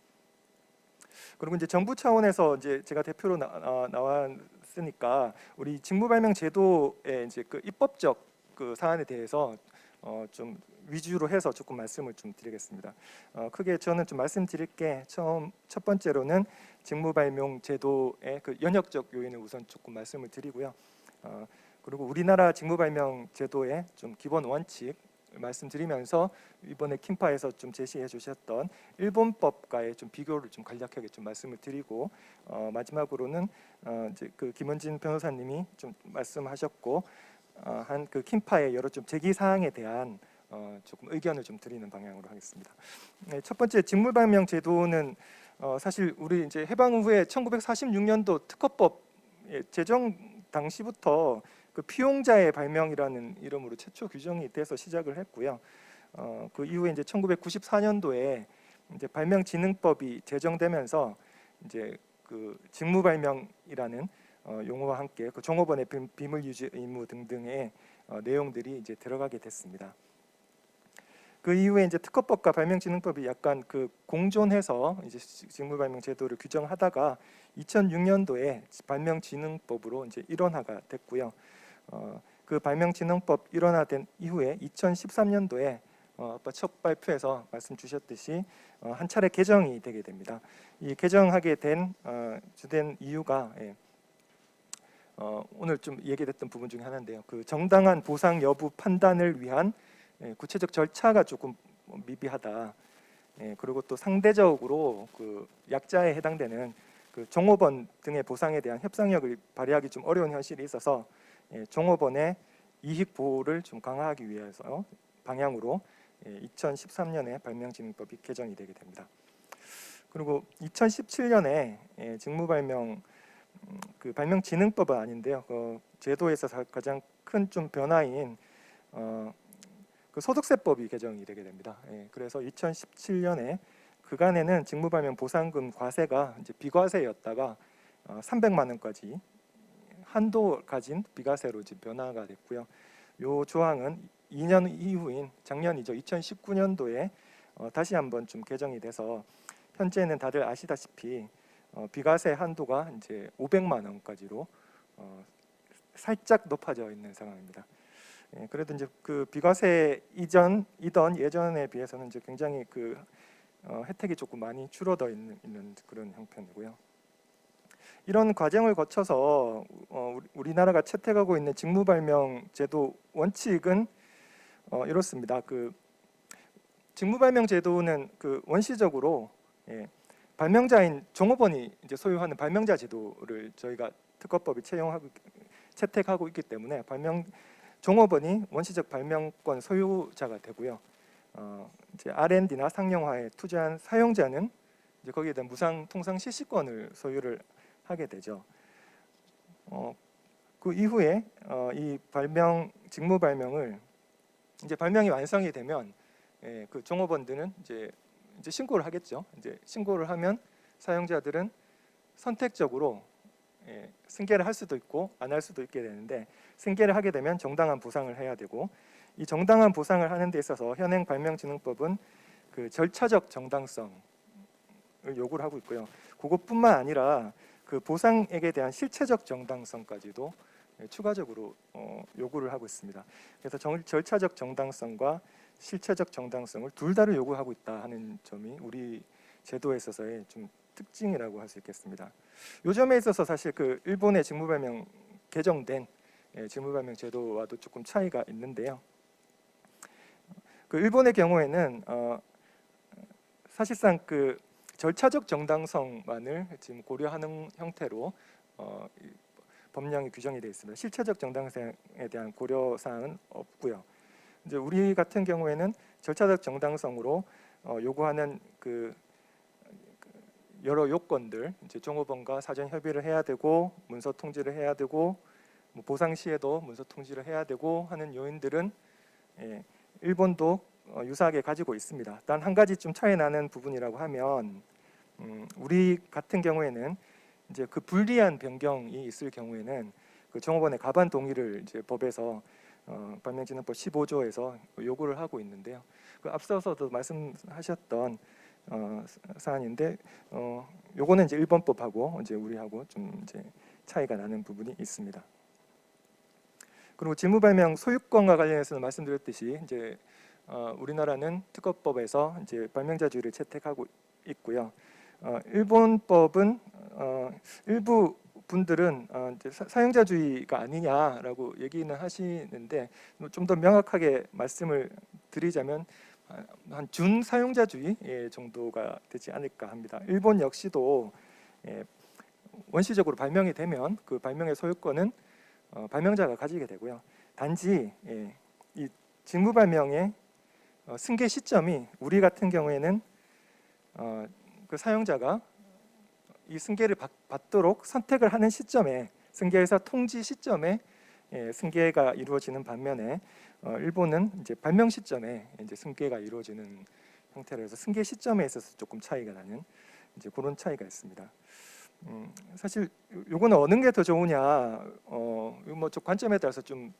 S6: 그리고 이제 정부 차원에서 이제 제가 대표로 나왔으니까 우리 직무발명 제도의 이제 그 입법적 그 사안에 대해서 좀 위주로 해서 조금 말씀을 좀 드리겠습니다. 크게 저는 좀 말씀드릴 게 첫 번째로는 직무발명 제도의 그 연역적 요인을 우선 조금 말씀을 드리고요. 그리고 우리나라 직무발명 제도의 좀 기본 원칙 말씀드리면서 이번에 킴파에서 좀 제시해 주셨던 일본법과의 좀 비교를 좀 간략하게 좀 말씀을 드리고, 마지막으로는 이제 그 김원진 변호사님이 좀 말씀하셨고 한 그 킴파의 여러 좀 제기 사항에 대한 조금 의견을 좀 드리는 방향으로 하겠습니다. 네, 첫 번째 직무발명 제도는 사실 우리 이제 해방 후에 1946년도 특허법 제정 당시부터 그 피용자의 발명이라는 이름으로 최초 규정이 돼서 시작을 했고요. 그 이후에 이제 1994년도에 이제 발명진흥법이 제정되면서 이제 그 직무발명이라는 용어와 함께 그 종업원의 비밀 유지 의무 등등의 내용들이 이제 들어가게 됐습니다. 그 이후에 이제 특허법과 발명진흥법이 약간 그 공존해서 이제 직무발명 제도를 규정하다가 2006년도에 발명진흥법으로 이제 일원화가 됐고요. 그 발명진흥법 일원화된 이후에 2013년도에 아까 첫 발표에서 말씀 주셨듯이 한 차례 개정이 되게 됩니다. 이 개정하게 된 주된 이유가 오늘 좀 얘기됐던 부분 중에 하나인데요. 그 정당한 보상 여부 판단을 위한 구체적 절차가 조금 미비하다. 그리고 또 상대적으로 그 약자에 해당되는 그 종업원 등의 보상에 대한 협상력을 발휘하기 좀 어려운 현실이 있어서 종업원의 이익 보호를 좀 강화하기 위해서 방향으로 2013년에 발명진흥법이 개정이 되게 됩니다. 그리고 2017년에 직무발명 그 발명진흥법은 아닌데요. 그 제도에서 가장 큰 좀 변화인 그 소득세법이 개정이 되게 됩니다. 그래서 2017년에 그간에는 직무발명 보상금 과세가 이제 비과세였다가 300만 원까지 한도 가진 비과세로 이제 변화가 됐고요. 이 조항은 2년 이후인 작년이죠. 2019년도에 다시 한번 좀 개정이 돼서 현재는 다들 아시다시피 비과세 한도가 이제 500만 원까지로 살짝 높아져 있는 상황입니다. 그래도 이제 그 비과세 이전 예전에 비해서는 이제 굉장히 그 혜택이 조금 많이 줄어들어 있는 그런 형편이고요. 이런 과정을 거쳐서 우리나라가 채택하고 있는 직무발명 제도 원칙은 이렇습니다. 그 직무발명 제도는 그 원시적으로 발명자인 종업원이 이제 소유하는 발명자 제도를 저희가 특허법이 채택하고 있기 때문에 종업원이 원시적 발명권 소유자가 되고요. 이제 R&D나 상용화에 투자한 사용자는 이제 거기에 대한 무상 통상 실시권을 소유를 하게 되죠. 그 이후에 이 직무 발명을 이제 발명이 완성이 되면 그 종업원들은 이제 신고를 하겠죠. 이제 신고를 하면 사용자들은 선택적으로 승계를 할 수도 있고 안 할 수도 있게 되는데, 승계를 하게 되면 정당한 보상을 해야 되고, 이 정당한 보상을 하는 데 있어서 현행 발명진흥법은 그 절차적 정당성을 요구를 하고 있고요. 그것뿐만 아니라 그 보상액에 대한 실체적 정당성까지도 추가적으로 요구를 하고 있습니다. 그래서 절차적 정당성과 실체적 정당성을 둘 다를 요구하고 있다 하는 점이 우리 제도에 있어서의 좀 특징이라고 할 수 있겠습니다. 요 점에 있어서 사실 그 일본의 직무발명 개정된 직무발명 제도와도 조금 차이가 있는데요. 그 일본의 경우에는 사실상 그 절차적 정당성만을 지금 고려하는 형태로 법령이 규정이 되어 있습니다. 실체적 정당성에 대한 고려 사항은 없고요. 이제 우리 같은 경우에는 절차적 정당성으로 요구하는 그 여러 요건들, 이제 종업원과 사전 협의를 해야 되고 문서 통지를 해야 되고 뭐 보상 시에도 문서 통지를 해야 되고 하는 요인들은 일본도 유사하게 가지고 있습니다. 단 한 가지 좀 차이 나는 부분이라고 하면 우리 같은 경우에는 이제 그 불리한 변경이 있을 경우에는 그 종업원의 가반 동의를 이제 법에서 발명진흥법 15조에서 요구를 하고 있는데요. 그 앞서서도 말씀하셨던 사안인데 요거는 이제 일본법하고 이제 우리하고 좀 이제 차이가 나는 부분이 있습니다. 그리고 직무발명 소유권과 관련해서는 말씀드렸듯이 이제 우리나라는 특허법에서 이제 발명자주의를 채택하고 있고요. 일본법은 일부 분들은 이제 사용자주의가 아니냐라고 얘기는 하시는데 좀 더 명확하게 말씀을 드리자면 한 준사용자주의 정도가 되지 않을까 합니다. 일본 역시도 원시적으로 발명이 되면 그 발명의 소유권은 발명자가 가지게 되고요. 단지 이 직무발명의 승계 시점이 우리 같은 경우에는 그 사용자가 이 승계를 받도록 선택을 하는 시점에 승계회사 통지 시점에 승계가 이루어지는 반면에 일본은 이제 발명 시점에 이제 승계가 이루어지는 형태로 해서 승계 시점에 있어서 조금 차이가 나는 이제 그런 차이가 있습니다. 사실 요거는 어느 게 더 좋으냐 뭐 좀 관점에 따라서 좀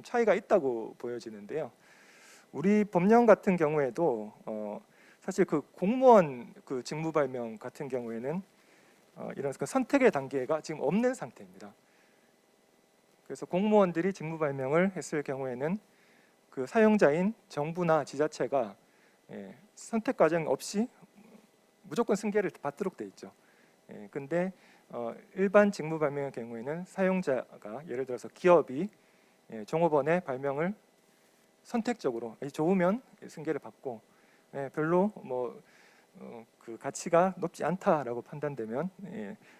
S6: 차이가 있다고 보여지는데요. 우리 법령 같은 경우에도 사실 그 공무원 그 직무 발명 같은 경우에는 이런 그 선택의 단계가 지금 없는 상태입니다. 그래서 공무원들이 직무 발명을 했을 경우에는 그 사용자인 정부나 지자체가 선택 과정 없이 무조건 승계를 받도록 돼 있죠. 근데 일반 직무 발명의 경우에는 사용자가 예를 들어서 기업이 종업원의 발명을 선택적으로 좋으면 승계를 받고 별로 뭐 그 가치가 높지 않다라고 판단되면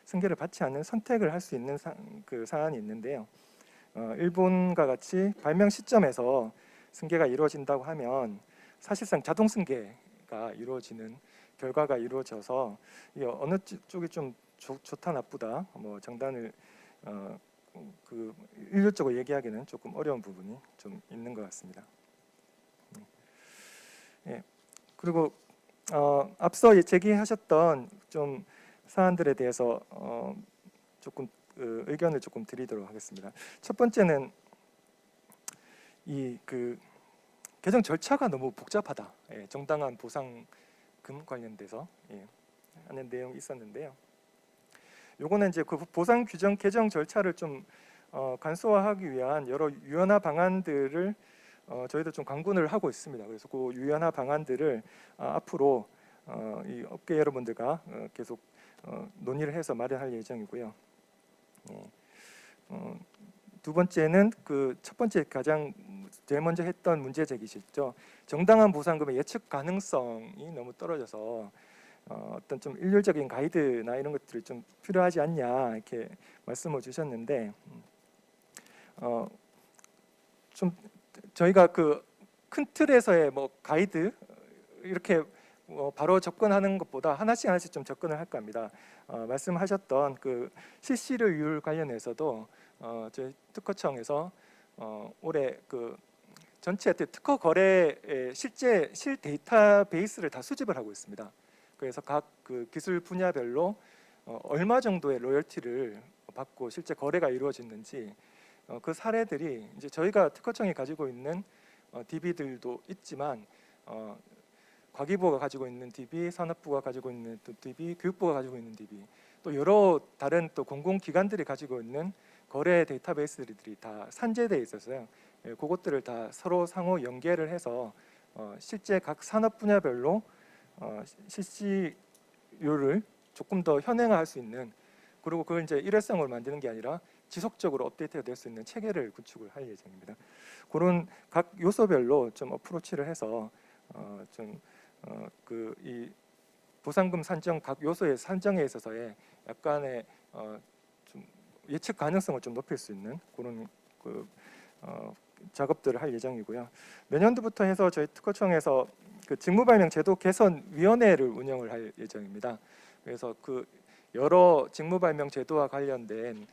S6: 승계를 받지 않는 선택을 할 수 있는 그 사안이 있는데요. 일본과 같이 발명 시점에서 승계가 이루어진다고 하면 사실상 자동 승계가 이루어지는 결과가 이루어져서 이게 어느 쪽이 좀 좋다 나쁘다 뭐 장단을 그 일률적으로 얘기하기는 조금 어려운 부분이 좀 있는 것 같습니다. 그리고 앞서 제기하셨던 좀 사안들에 대해서 조금 의견을 조금 드리도록 하겠습니다. 첫 번째는 이 그 개정 절차가 너무 복잡하다. 정당한 보상금 관련돼서 하는 내용이 있었는데요. 요거는 이제 그 보상 규정 개정 절차를 좀 간소화하기 위한 여러 유연화 방안들을 저희도 좀 강군을 하고 있습니다. 그래서 그 유연화 방안들을 앞으로 이 업계 여러분들과 계속 논의를 해서 마련할 예정이고요. 두 번째는 그 첫 번째 가장 제일 먼저 했던 문제 제기시죠. 정당한 보상금의 예측 가능성이 너무 떨어져서 어떤 좀 일률적인 가이드나 이런 것들이 좀 필요하지 않냐 이렇게 말씀을 주셨는데 좀 저희가 그 큰 틀에서의 뭐 가이드 이렇게 바로 접근하는 것보다 하나씩 좀 접근을 할까 합니다. 말씀하셨던 그 실시료율 관련해서도 저희 특허청에서 올해 그 전체 특허 거래의 실제 실 데이터베이스를 다 수집을 하고 있습니다. 그래서 각 그 기술 분야별로 얼마 정도의 로열티를 받고 실제 거래가 이루어졌는지 그 사례들이 이제 저희가 특허청이 가지고 있는 DB들도 있지만 과기부가 가지고 있는 DB, 산업부가 가지고 있는 또 DB, 교육부가 가지고 있는 DB, 또 여러 다른 또 공공기관들이 가지고 있는 거래 데이터베이스들이 다 산재되어 있어서요. 그것들을 다 서로 상호 연계를 해서 실제 각 산업 분야별로 실시료를 조금 더 현행화할 수 있는, 그리고 그걸 이제 일회성으로 만드는 게 아니라 지속적으로 업데이트가 될 수 있는 체계를 구축을 할 예정입니다. 그런 각 요소별로 좀 어프로치를 해서 좀 그 이 보상금 산정 각 요소의 산정에 있어서의 약간의 좀 예측 가능성을 좀 높일 수 있는 그런 그 작업들을 할 예정이고요. 내년도부터 해서 저희 특허청에서 그 직무발명제도 개선위원회를 운영을 할 예정입니다. 그래서 그 여러 직무발명제도와 관련된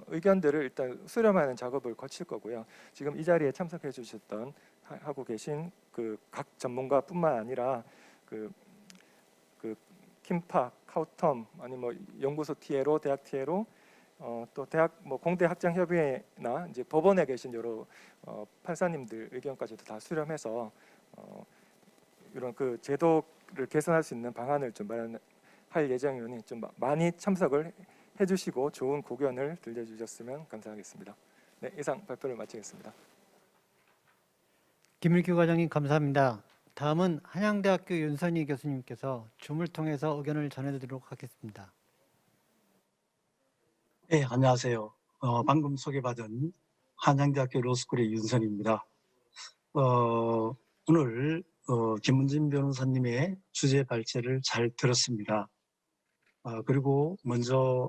S6: 의견들을 일단 수렴하는 작업을 거칠 거고요. 지금 이 자리에 참석해 주셨던 하고 계신 그 각 전문가뿐만 아니라 그 킴파, 카우텀 아니 뭐 연구소 TA로 대학 TA로 또 대학 뭐 공대 학장 협의회나 이제 법원에 계신 여러 판사님들 의견까지도 다 수렴해서 이런 그 제도를 개선할 수 있는 방안을 좀 마련할 예정이니 좀 많이 참석을 해주시고 좋은 고견을 들려주셨으면 감사하겠습니다. 네, 이상 발표를 마치겠습니다.
S2: 김일규 과장님 감사합니다. 다음은 한양대학교 윤선희 교수님께서 줌을 통해서 의견을 전해드리도록 하겠습니다.
S7: 네, 안녕하세요. 방금 소개받은 한양대학교 로스쿨의 윤선입니다. 오늘 김문진 변호사님의 주제 발제를 잘 들었습니다. 그리고 먼저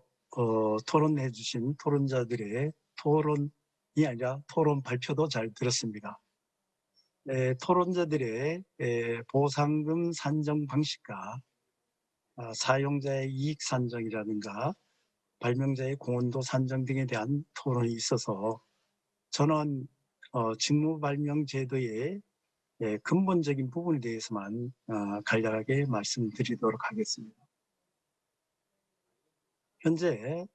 S7: 토론해 주신 토론자들의 토론이 아니라 토론 발표도 잘 들었습니다. 토론자들의 보상금 산정 방식과 사용자의 이익 산정이라든가 발명자의 공헌도 산정 등에 대한 토론이 있어서 저는 직무발명제도의 근본적인 부분에 대해서만 간략하게 말씀드리도록 하겠습니다. 현재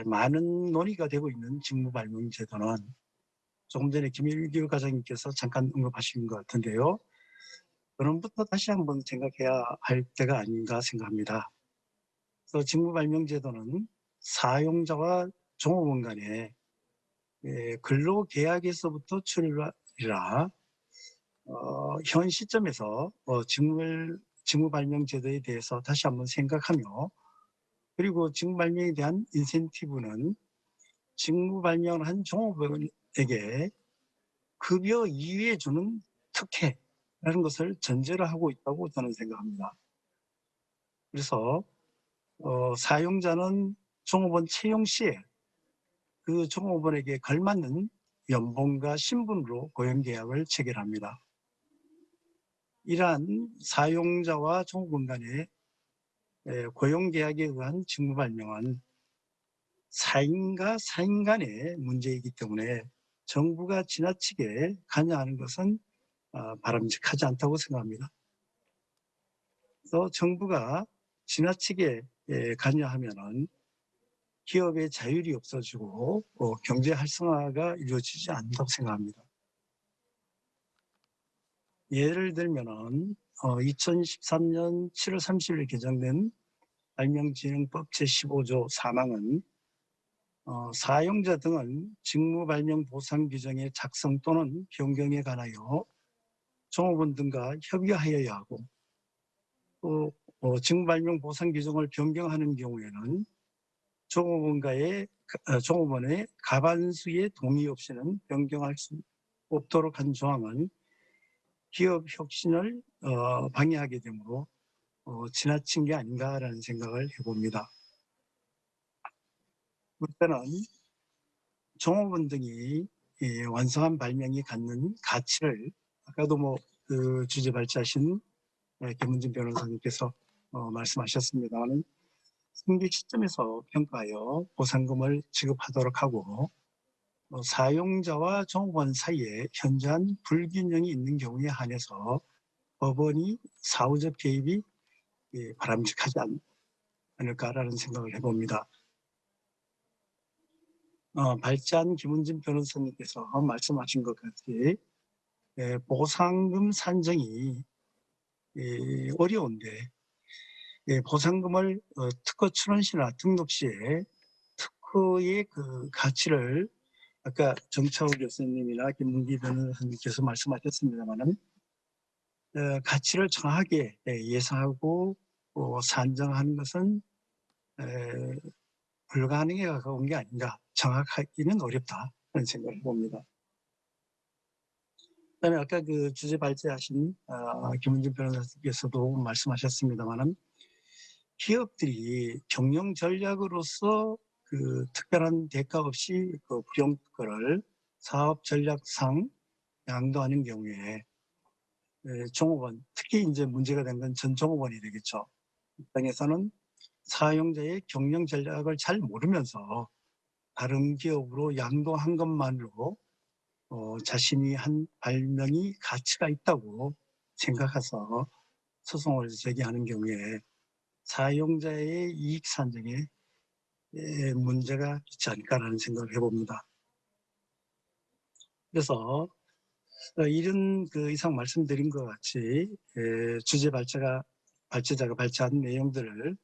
S7: 많은 논의가 되고 있는 직무발명제도는 조금 전에 김일규 과장님께서 잠깐 언급하신 것 같은데요. 그럼부터 다시 한번 생각해야 할 때가 아닌가 생각합니다. 그래서 직무발명제도는 사용자와 종업원 간의 근로계약에서부터 출발이라 현 시점에서 직무발명제도에 대해서 다시 한번 생각하며 그리고 직무발명에 대한 인센티브는 직무발명을 한 종업원에게 급여 이외에 주는 특혜라는 것을 전제로 하고 있다고 저는 생각합니다. 그래서 사용자는 종업원 채용 시에 그 종업원에게 걸맞는 연봉과 신분으로 고용계약을 체결합니다. 이러한 사용자와 종업원 간의 고용계약에 의한 직무발명은 사인과 사인 간의 문제이기 때문에 정부가 지나치게 관여하는 것은 바람직하지 않다고 생각합니다. 그래서 정부가 지나치게 관여하면은 기업의 자율이 없어지고 경제 활성화가 이루어지지 않는다고 생각합니다. 예를 들면은 2013년 7월 30일 개정된 발명진흥법 제15조 4망은 사용자 등은 직무발명 보상 규정의 작성 또는 변경에 관하여 종업원 등과 협의하여야 하고 또 직무발명 보상 규정을 변경하는 경우에는 종업원의 과반수의 동의 없이는 변경할 수 없도록 한 조항은 기업 혁신을 방해하게 되므로 지나친 게 아닌가라는 생각을 해봅니다. 그때는 종업원 등이 완성한 발명이 갖는 가치를 아까도 그 주제 발제하신 김문진 변호사님께서 말씀하셨습니다만 승계 시점에서 평가하여 보상금을 지급하도록 하고 사용자와 종업원 사이에 현저한 불균형이 있는 경우에 한해서 법원이 사후적 개입이 바람직하지 않을까라는 생각을 해봅니다. 발제한 김문진 변호사님께서 말씀하신 것 같이 보상금 산정이 어려운데 보상금을 특허 출원시나 등록 시에 특허의 그 가치를 아까 정차우 교수님이나 김문기 변호사님께서 말씀하셨습니다만은 가치를 정확하게 예상하고 산정하는 것은 불가능에 가까운 게 아닌가, 정확하기는 어렵다는 생각을 해봅니다. 그다음에 아까 그 주제 발제하신 김문진 변호사께서도 말씀하셨습니다만은 기업들이 경영 전략으로서 그 특별한 대가 없이 그 부용 특허를 사업 전략상 양도하는 경우에 종업원, 특히 이제 문제가 된 건 전 종업원이 되겠죠. 입장에서는 사용자의 경영 전략을 잘 모르면서 다른 기업으로 양도한 것만으로 자신이 한 발명이 가치가 있다고 생각해서 소송을 제기하는 경우에 사용자의 이익 산정에 문제가 있지 않을까라는 생각을 해봅니다. 그래서 이런 그 이상 말씀드린 것 같이 주제 발제자가 발췌한 내용들을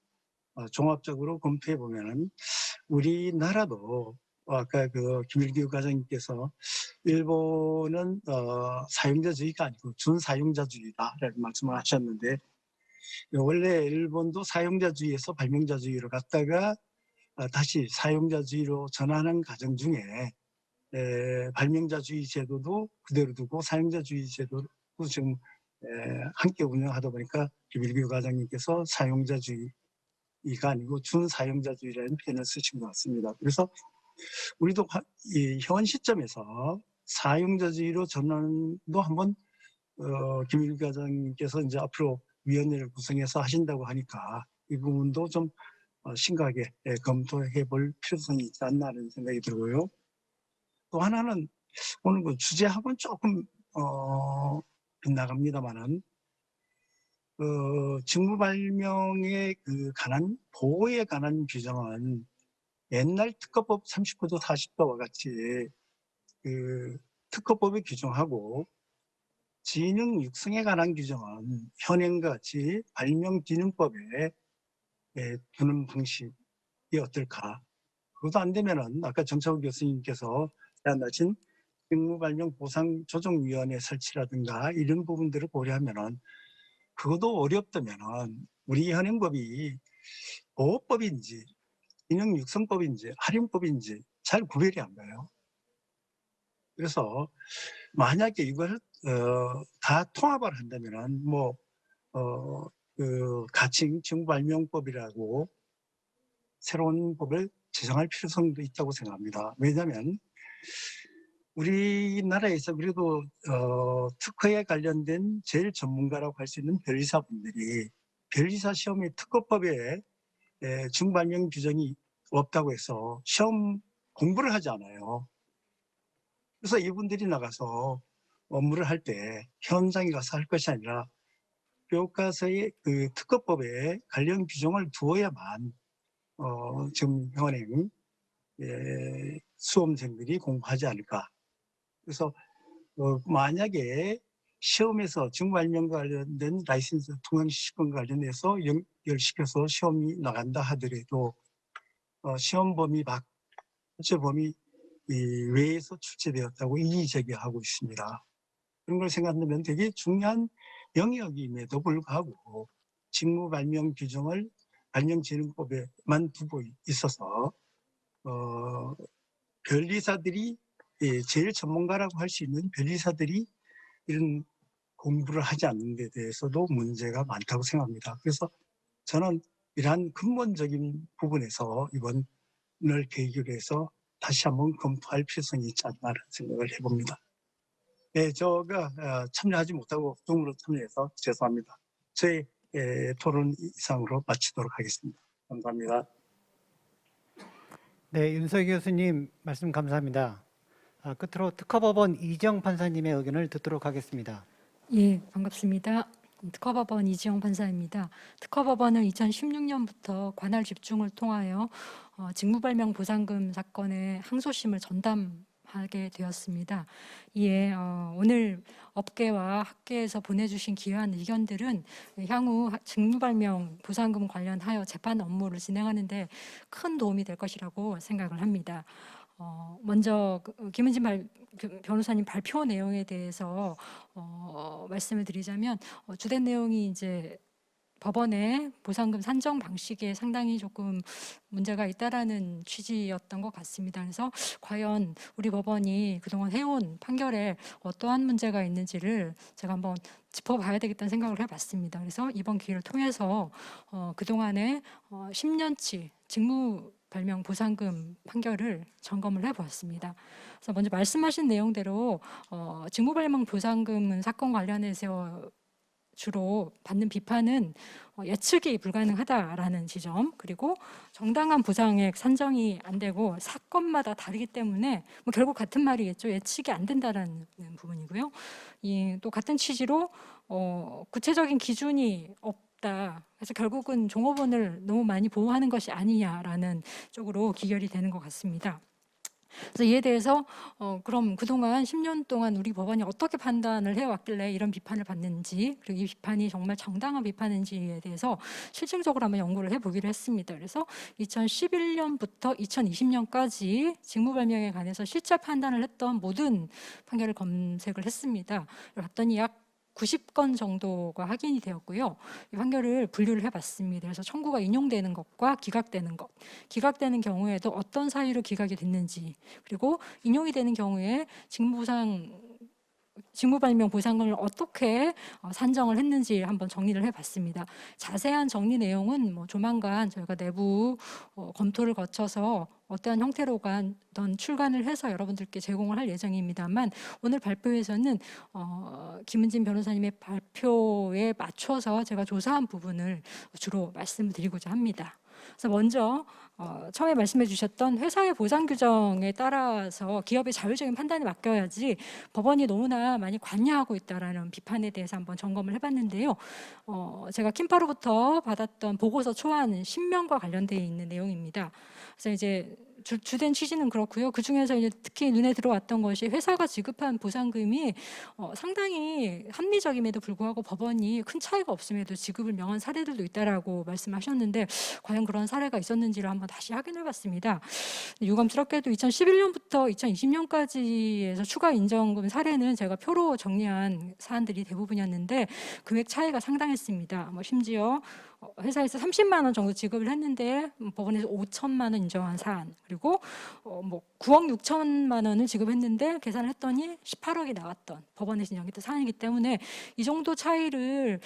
S7: 종합적으로 검토해 보면은 우리나라도 아까 그 김일규 과장님께서 일본은 사용자주의가 아니고 준사용자주의다라는 말씀을 하셨는데 원래 일본도 사용자주의에서 발명자주의로 갔다가 다시 사용자주의로 전환하는 과정 중에 발명자주의 제도도 그대로 두고 사용자주의 제도도 지금 함께 운영하다 보니까 김일규 과장님께서 사용자주의가 아니고 준사용자주의라는 표현을 쓰신 것 같습니다. 그래서 우리도 이 현 시점에서 사용자주의로 전환도 한번 김일규 과장님께서 이제 앞으로 위원회를 구성해서 하신다고 하니까 이 부분도 좀 심각하게 검토해 볼 필요성이 있지 않나라는 생각이 들고요. 또 하나는 오늘 그 주제하고는 조금 빗나갑니다만은 직무 발명에 그 관한 보호에 관한 규정은 옛날 특허법 39조 40조와 같이 그 특허법의 규정하고 지능 육성에 관한 규정은 현행과 같이 발명진흥법에 두는 방식이 어떨까? 그것도 안 되면은 아까 정창훈 교수님께서 제안하신 직무발명보상조정위원회 설치라든가 이런 부분들을 고려하면은 그것도 어렵다면은 우리 현행법이 보호법인지 기능육성법인지 할인법인지 잘 구별이 안 가요. 그래서 만약에 이걸 다 통합을 한다면은 그 가칭 직무발명법이라고 새로운 법을 제정할 필요성도 있다고 생각합니다. 왜냐하면 우리나라에서 그래도 특허에 관련된 제일 전문가라고 할 수 있는 변리사분들이 변리사 시험의 특허법에 직무발명 규정이 없다고 해서 시험 공부를 하지 않아요. 그래서 이분들이 나가서 업무를 할 때 현장에 가서 할 것이 아니라 교과서의 그 특허법에 관련 규정을 두어야만 지금 현행 수험생들이 공부하지 않을까. 그래서 만약에 시험에서 직무발명과 관련된 라이센스 통행시권과 관련해서 연결시켜서 시험이 나간다 하더라도 시험 범위 밖, 출제 범위 외에서 출제되었다고 이의 제기하고 있습니다. 그런 걸 생각하면 되게 중요한 영역임에도 불구하고 직무발명 규정을 발명진흥법에만 두고 있어서 변리사들이 제일 전문가라고 할 수 있는 변리사들이 이런 공부를 하지 않는 데 대해서도 문제가 많다고 생각합니다. 그래서 저는 이러한 근본적인 부분에서 이번을 계기로 해서 다시 한번 검토할 필요성이 있지 않나라는 생각을 해봅니다. 네, 제가 참여하지 못하고 중으로 참여해서 죄송합니다. 저희 토론 이상으로 마치도록 하겠습니다. 감사합니다.
S2: 네, 윤석희 교수님 말씀 감사합니다. 끝으로 특허법원 이지영 판사님의 의견을 듣도록 하겠습니다.
S8: 예, 반갑습니다. 특허법원 이지영 판사입니다. 특허법원은 2016년부터 관할 집중을 통하여 직무발명 보상금 사건의 항소심을 전담하게 되었습니다. 이에 오늘 업계와 학계에서 보내주신 귀한 의견들은 향후 직무발명 보상금 관련하여 재판 업무를 진행하는 데 큰 도움이 될 것이라고 생각을 합니다. 먼저 김은진 변호사님 발표 내용에 대해서 말씀을 드리자면 주된 내용이 이제 법원의 보상금 산정 방식에 상당히 조금 문제가 있다라는 취지였던 것 같습니다. 그래서 과연 우리 법원이 그동안 해온 판결에 어떠한 문제가 있는지를 제가 한번 짚어봐야 되겠다는 생각을 해봤습니다. 그래서 이번 기회를 통해서 그동안에 10년치 직무 발명 보상금 판결을 점검을 해보았습니다. 그래서 먼저 말씀하신 내용대로 직무 발명 보상금 사건 관련해서 주로 받는 비판은 예측이 불가능하다라는 지점, 그리고 정당한 보상액 산정이 안 되고 사건마다 다르기 때문에 뭐 결국 같은 말이겠죠. 예측이 안 된다라는 부분이고요. 또 같은 취지로 구체적인 기준이 없다. 그래서 결국은 종업원을 너무 많이 보호하는 것이 아니냐라는 쪽으로 기결이 되는 것 같습니다. 그래서 이에 대해서 그럼 그동안 10년 동안 우리 법원이 어떻게 판단을 해왔길래 이런 비판을 받는지, 그리고 이 비판이 정말 정당한 비판인지에 대해서 실증적으로 한번 연구를 해보기로 했습니다. 그래서 2011년부터 2020년까지 직무발명에 관해서 실제 판단을 했던 모든 판결을 검색을 했습니다. 봤더니 약 90건 정도가 확인이 되었고요. 이 판결을 분류를 해봤습니다. 그래서 청구가 인용되는 것과 기각되는 것, 기각되는 경우에도 어떤 사유로 기각이 됐는지, 그리고 인용이 되는 경우에 직무발명 보상금을 어떻게 산정을 했는지 한번 정리를 해봤습니다. 자세한 정리 내용은 뭐 조만간 저희가 내부 검토를 거쳐서 어떠한 형태로건 출간을 해서 여러분들께 제공을 할 예정입니다만, 오늘 발표에서는 김은진 변호사님의 발표에 맞춰서 제가 조사한 부분을 주로 말씀을 드리고자 합니다. 그래서 먼저 처음에 말씀해 주셨던 회사의 보상 규정에 따라서 기업의 자율적인 판단에 맡겨야지 법원이 너무나 많이 관여하고 있다라는 비판에 대해서 한번 점검을 해봤는데요. 제가 킴파로부터 받았던 보고서 초안 10면과 관련되어 있는 내용입니다. 그래서 이제 주된 취지는 그렇고요. 그 중에서 이제 특히 눈에 들어왔던 것이 회사가 지급한 보상금이 상당히 합리적임에도 불구하고 법원이 큰 차이가 없음에도 지급을 명한 사례들도 있다라고 말씀하셨는데, 과연 그런 사례가 있었는지를 한번 다시 확인해봤습니다. 유감스럽게도 2011년부터 2020년까지에서 추가 인정금 사례는 제가 표로 정리한 사안들이 대부분이었는데 금액 차이가 상당했습니다. 심지어 회사에서 30만 원 정도 지급을 했는데 법원에서 5천만 원 인정한 사안, 그리고 9억 6천만 원을 지급했는데 계산을 했더니 18억이 나왔던 법원에서 인정했던 사안이기 때문에 이 정도 차이를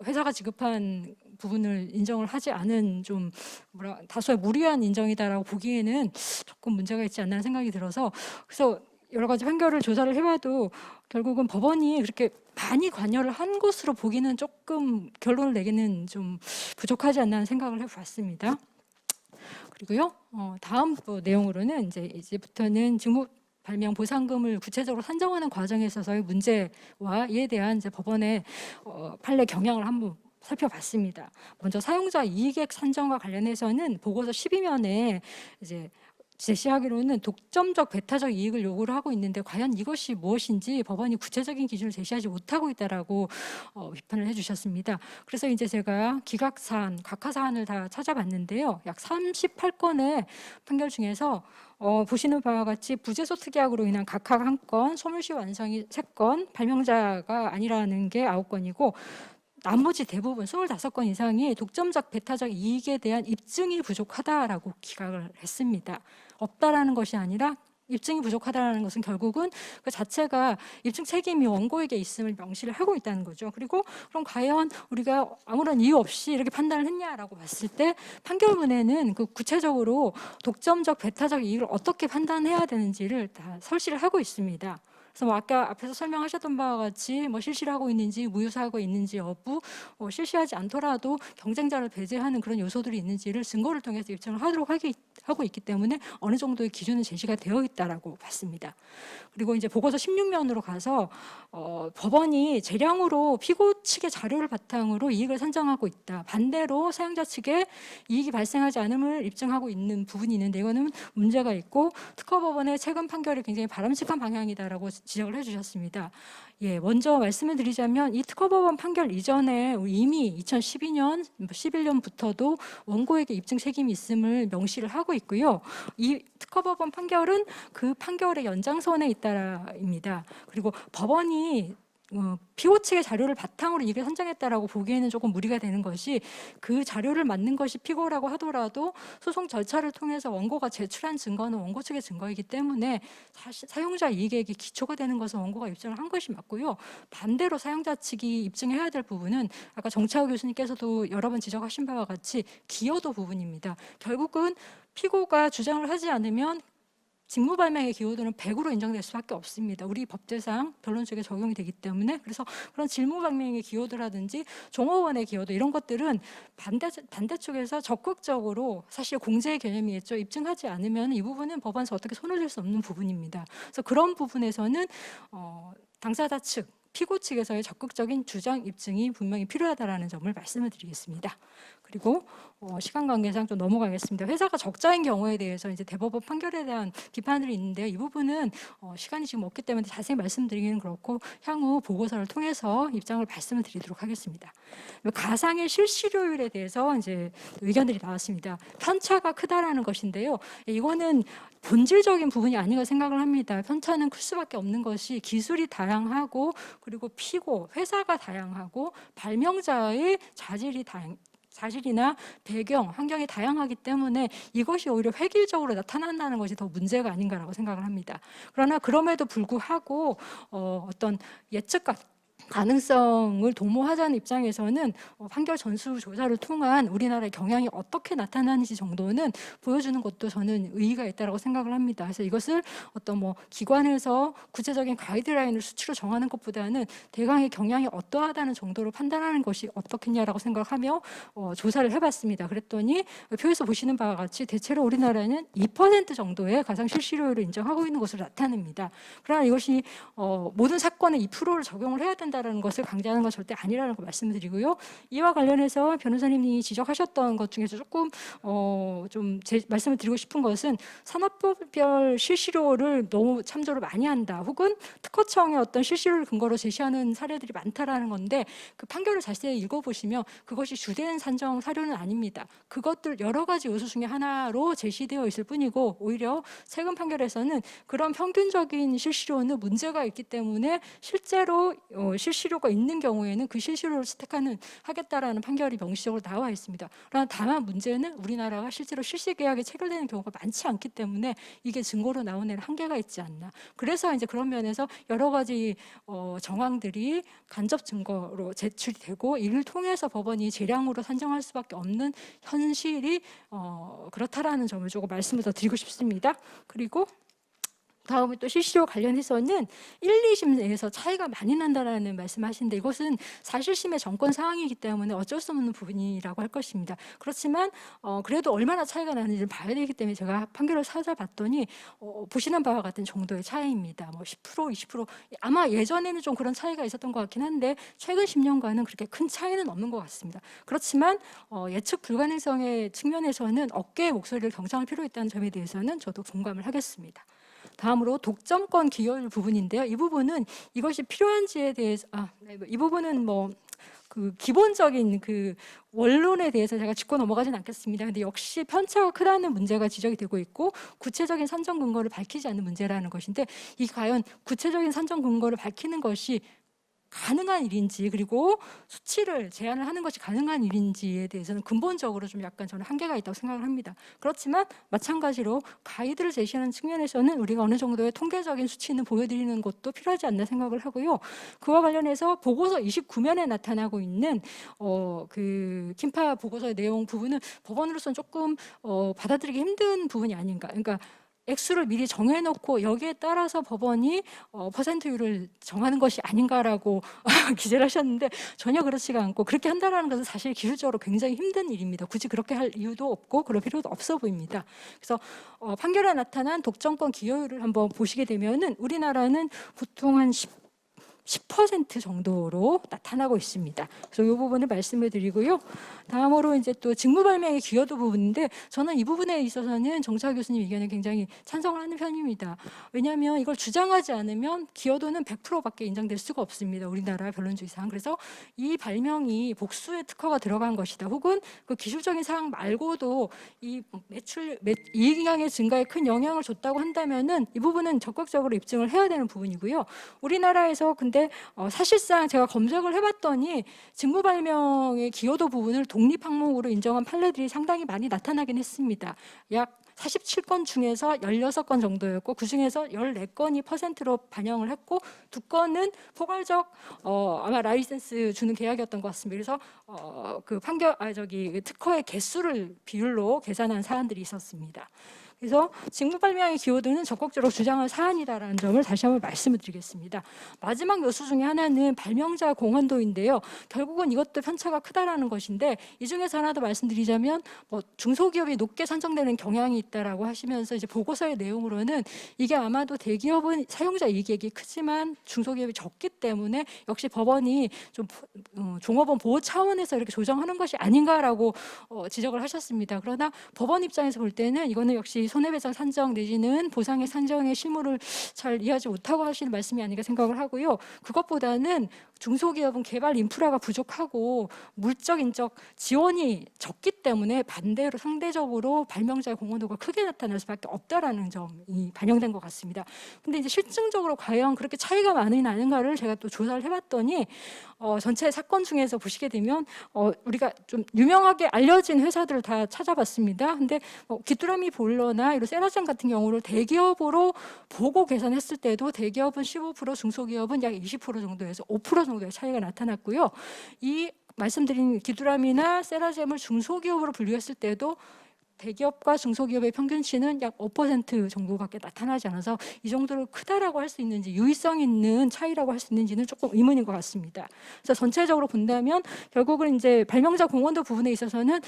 S8: 회사가 지급한 부분을 인정을 하지 않은 좀 다소의 무리한 인정이다라고 보기에는 조금 문제가 있지 않나 생각이 들어서, 그래서 여러 가지 판결을 조사를 해봐도 결국은 법원이 그렇게 많이 관여를 한 것으로 보기는 조금 결론을 내기는 좀 부족하지 않나 하는 생각을 해봤습니다. 그리고요, 다음 내용으로는 이제부터는 직무 발명 보상금을 구체적으로 산정하는 과정에 있어서의 문제와 이에 대한 이제 법원의 판례 경향을 한번 살펴봤습니다. 먼저 사용자 이익액 산정과 관련해서는 보고서 12면에 이제 제시하기로는 독점적 배타적 이익을 요구를 하고 있는데 과연 이것이 무엇인지 법원이 구체적인 기준을 제시하지 못하고 있다라고 비판을 해주셨습니다. 그래서 이제 제가 기각 사안, 각하 사안을 다 찾아봤는데요. 약 38건의 판결 중에서 보시는 바와 같이 부재소 특약으로 인한 각하가 1건, 소멸시 완성이 3건, 발명자가 아니라는 게 9건이고 나머지 대부분 25건 이상이 독점적 배타적 이익에 대한 입증이 부족하다라고 기각을 했습니다. 없다라는 것이 아니라 입증이 부족하다는 것은 결국은 그 자체가 입증 책임이 원고에게 있음을 명시를 하고 있다는 거죠. 그리고 그럼 과연 우리가 아무런 이유 없이 이렇게 판단을 했냐라고 봤을 때 판결문에는 그 구체적으로 독점적 배타적 이익을 어떻게 판단해야 되는지를 다 설시를 하고 있습니다. 그래서 아까 앞에서 설명하셨던 바와 같이 실시를 하고 있는지 무효사하고 있는지 여부, 실시하지 않더라도 경쟁자를 배제하는 그런 요소들이 있는지를 증거를 통해서 입증을 하고 있기 때문에 어느 정도의 기준은 제시가 되어 있다라고 봤습니다. 그리고 이제 보고서 16면으로 가서 법원이 재량으로 피고 측의 자료를 바탕으로 이익을 산정하고 있다. 반대로 사용자 측에 이익이 발생하지 않음을 입증하고 있는 부분이 있는데 이거는 문제가 있고 특허법원의 최근 판결이 굉장히 바람직한 방향이다라고 지적을 해주셨습니다. 예, 먼저 말씀을 드리자면 이 특허법원 판결 이전에 이미 2012년, 11년부터도 원고에게 입증 책임이 있음을 명시를 하고 있고요. 이 특허법원 판결은 그 판결의 연장선에 있다입니다. 그리고 법원이 피고 측의 자료를 바탕으로 이를 선정했다라고 보기에는 조금 무리가 되는 것이, 그 자료를 맞는 것이 피고라고 하더라도 소송 절차를 통해서 원고가 제출한 증거는 원고 측의 증거이기 때문에 사실 사용자 이익에게 기초가 되는 것은 원고가 입증을 한 것이 맞고요. 반대로 사용자 측이 입증해야 될 부분은 아까 정차우 교수님께서도 여러 번 지적하신 바와 같이 기여도 부분입니다. 결국은 피고가 주장을 하지 않으면 직무발명의 기여도는 100으로 인정될 수밖에 없습니다. 우리 법제상 변론 쪽에 적용이 되기 때문에. 그래서 그런 직무발명의 기여도라든지 종업원의 기여도, 이런 것들은 반대쪽에서 적극적으로, 사실 공제의 개념이 있죠. 입증하지 않으면 이 부분은 법원에서 어떻게 손을 댈 수 없는 부분입니다. 그래서 그런 부분에서는 당사자 측, 피고 측에서의 적극적인 주장 입증이 분명히 필요하다라는 점을 말씀을 드리겠습니다. 그리고 시간 관계상 좀 넘어가겠습니다. 회사가 적자인 경우에 대해서 이제 대법원 판결에 대한 비판들이 있는데요. 이 부분은 시간이 지금 없기 때문에 자세히 말씀드리기는 그렇고 향후 보고서를 통해서 입장을 말씀을 드리도록 하겠습니다. 가상의 실시료율에 대해서 이제 의견들이 나왔습니다. 편차가 크다라는 것인데요. 이거는 본질적인 부분이 아닌가 생각을 합니다. 편차는 클 수밖에 없는 것이 기술이 다양하고, 그리고 피고, 회사가 다양하고, 발명자의 자질이나 배경, 환경이 다양하기 때문에 이것이 오히려 획일적으로 나타난다는 것이 더 문제가 아닌가라고 생각을 합니다. 그러나 그럼에도 불구하고 어떤 예측 가능성을 도모하자는 입장에서는 판결 전수 조사를 통한 우리나라의 경향이 어떻게 나타나는지 정도는 보여주는 것도 저는 의의가 있다고 생각을 합니다. 그래서 이것을 어떤 기관에서 구체적인 가이드라인을 수치로 정하는 것보다는 대강의 경향이 어떠하다는 정도로 판단하는 것이 어떻겠냐라고 생각하며 조사를 해봤습니다. 그랬더니 표에서 보시는 바와 같이 대체로 우리나라는 2% 정도의 가상 실시료율을 인정하고 있는 것으로 나타납니다. 그러나 이것이 모든 사건에 2%를 적용을 해야 된다는 것을 강조하는 건 절대 아니라는 거 말씀을 드리고요. 이와 관련해서 변호사님이 지적하셨던 것 중에서 조금 좀 말씀을 드리고 싶은 것은 산업별 실시료를 너무 참조를 많이 한다, 혹은 특허청의 어떤 실시료를 근거로 제시하는 사례들이 많다라는 건데, 그 판결을 자세히 읽어보시면 그것이 주된 산정 사료는 아닙니다. 그것들 여러 가지 요소 중에 하나로 제시되어 있을 뿐이고, 오히려 최근 판결에서는 그런 평균적인 실시료는 문제가 있기 때문에 실제로 실시료가 있는 경우에는 그 실시료를 하겠다라는 판결이 명시적으로 나와 있습니다. 그러나 다만 문제는 우리나라가 실제로 실시계약이 체결되는 경우가 많지 않기 때문에 이게 증거로 나오는 데는 한계가 있지 않나. 그래서 이제 그런 면에서 여러 가지 정황들이 간접 증거로 제출이 되고, 이를 통해서 법원이 재량으로 산정할 수밖에 없는 현실이 그렇다라는 점을 조금 말씀을 더 드리고 싶습니다. 그리고 다음에 또 실시료 관련해서는 1, 2심 내에서 차이가 많이 난다라는 말씀하시는데, 이것은 사실심의 정권 상황이기 때문에 어쩔 수 없는 부분이라고 할 것입니다. 그렇지만 그래도 얼마나 차이가 나는지를 봐야 되기 때문에 제가 판결을 찾아봤더니 보시는 바와 같은 정도의 차이입니다. 10%, 20% 아마 예전에는 좀 그런 차이가 있었던 것 같긴 한데 최근 10년간은 그렇게 큰 차이는 없는 것 같습니다. 그렇지만 예측 불가능성의 측면에서는 어깨의 목소리를 경청할 필요 있다는 점에 대해서는 저도 공감을 하겠습니다. 다음으로 독점권 기여율 부분인데요. 이 부분은 이것이 필요한지에 대해서 이 부분은 그 기본적인 그 원론에 대해서 제가 짚고 넘어가진 않겠습니다. 근데 역시 편차가 크다는 문제가 지적이 되고 있고, 구체적인 산정 근거를 밝히지 않는 문제라는 것인데, 이 과연 구체적인 산정 근거를 밝히는 것이 가능한 일인지, 그리고 수치를 제한을 하는 것이 가능한 일인지에 대해서는 근본적으로 좀 약간 저는 한계가 있다고 생각을 합니다. 그렇지만 마찬가지로 가이드를 제시하는 측면에서는 우리가 어느 정도의 통계적인 수치는 보여드리는 것도 필요하지 않나 생각을 하고요. 그와 관련해서 보고서 29면에 나타나고 있는 그 킴파 보고서의 내용 부분은 법원으로서는 조금 받아들이기 힘든 부분이 아닌가. 그러니까 액수를 미리 정해놓고 여기에 따라서 법원이 퍼센트율을 정하는 것이 아닌가라고 기재를 하셨는데, 전혀 그렇지가 않고, 그렇게 한다는 것은 사실 기술적으로 굉장히 힘든 일입니다. 굳이 그렇게 할 이유도 없고 그럴 필요도 없어 보입니다. 그래서 판결에 나타난 독점권 기여율을 한번 보시게 되면은 우리나라는 보통 한 10% 정도로 나타나고 있습니다. 그래서 이 부분을 말씀을 드리고요. 다음으로 이제 또 직무발명의 기여도 부분인데, 저는 이 부분에 있어서는 정차 교수님 의견에 굉장히 찬성을 하는 편입니다. 왜냐하면 이걸 주장하지 않으면 기여도는 100%밖에 인정될 수가 없습니다. 우리나라 변론주의상. 그래서 이 발명이 복수의 특허가 들어간 것이다, 혹은 그 기술적인 사항 말고도 이 이익량의 증가에 큰 영향을 줬다고 한다면은 이 부분은 적극적으로 입증을 해야 되는 부분이고요. 우리나라에서 근데 근데 사실상 제가 검색을 해봤더니 직무발명의 기여도 부분을 독립항목으로 인정한 판례들이 상당히 많이 나타나긴 했습니다. 약 47건 중에서 16건 정도였고 그중에서 14건이 퍼센트로 반영을 했고 2건은 포괄적 아마 라이센스 주는 계약이었던 것 같습니다. 그래서 그 특허의 개수를 비율로 계산한 사안들이 있었습니다. 그래서 직무발명의 기여도는 적극적으로 주장할 사안이다라는 점을 다시 한번 말씀을 드리겠습니다. 마지막 요소 중에 하나는 발명자 공헌도인데요. 결국은 이것도 편차가 크다라는 것인데 이 중에서 하나 더 말씀드리자면 중소기업이 높게 산정되는 경향이 있다라고 하시면서 이제 보고서의 내용으로는 이게 아마도 대기업은 사용자 이익이 크지만 중소기업이 적기 때문에 역시 법원이 좀 종업원 보호 차원에서 이렇게 조정하는 것이 아닌가라고 지적을 하셨습니다. 그러나 법원 입장에서 볼 때는 이거는 역시 손해배상 산정 내지는 보상의 산정의 실무를 잘 이해하지 못하고 하시는 말씀이 아닌가 생각을 하고요. 그것보다는 중소기업은 개발 인프라가 부족하고 물적 인적 지원이 적기 때문에 반대로 상대적으로 발명자의 공헌도가 크게 나타날 수밖에 없다라는 점이 반영된 것 같습니다. 근데 이제 실증적으로 과연 그렇게 차이가 많이 나는가를 제가 또 조사를 해봤더니 전체 사건 중에서 보시게 되면 우리가 좀 유명하게 알려진 회사들을 다 찾아봤습니다. 근데 귀뚜라미 보일러나 이런 세라젬 같은 경우를 대기업으로 보고 계산했을 때도 대기업은 15%, 중소기업은 약 20% 정도에서 5% 정도의 차이가 나타났고요. 이 말씀드린 귀뚜라미나 세라젬을 중소기업으로 분류했을 때도 대기업과 중소기업의 평균치는 약 5% 정도밖에 나타나지 않아서 이 정도로 크다라고 할 수 있는지 유의성 있는 차이라고 할 수 있는지는 조금 의문인 것 같습니다. 그래서 전체적으로 본다면 결국은 이제 발명자 공헌도 부분에 있어서는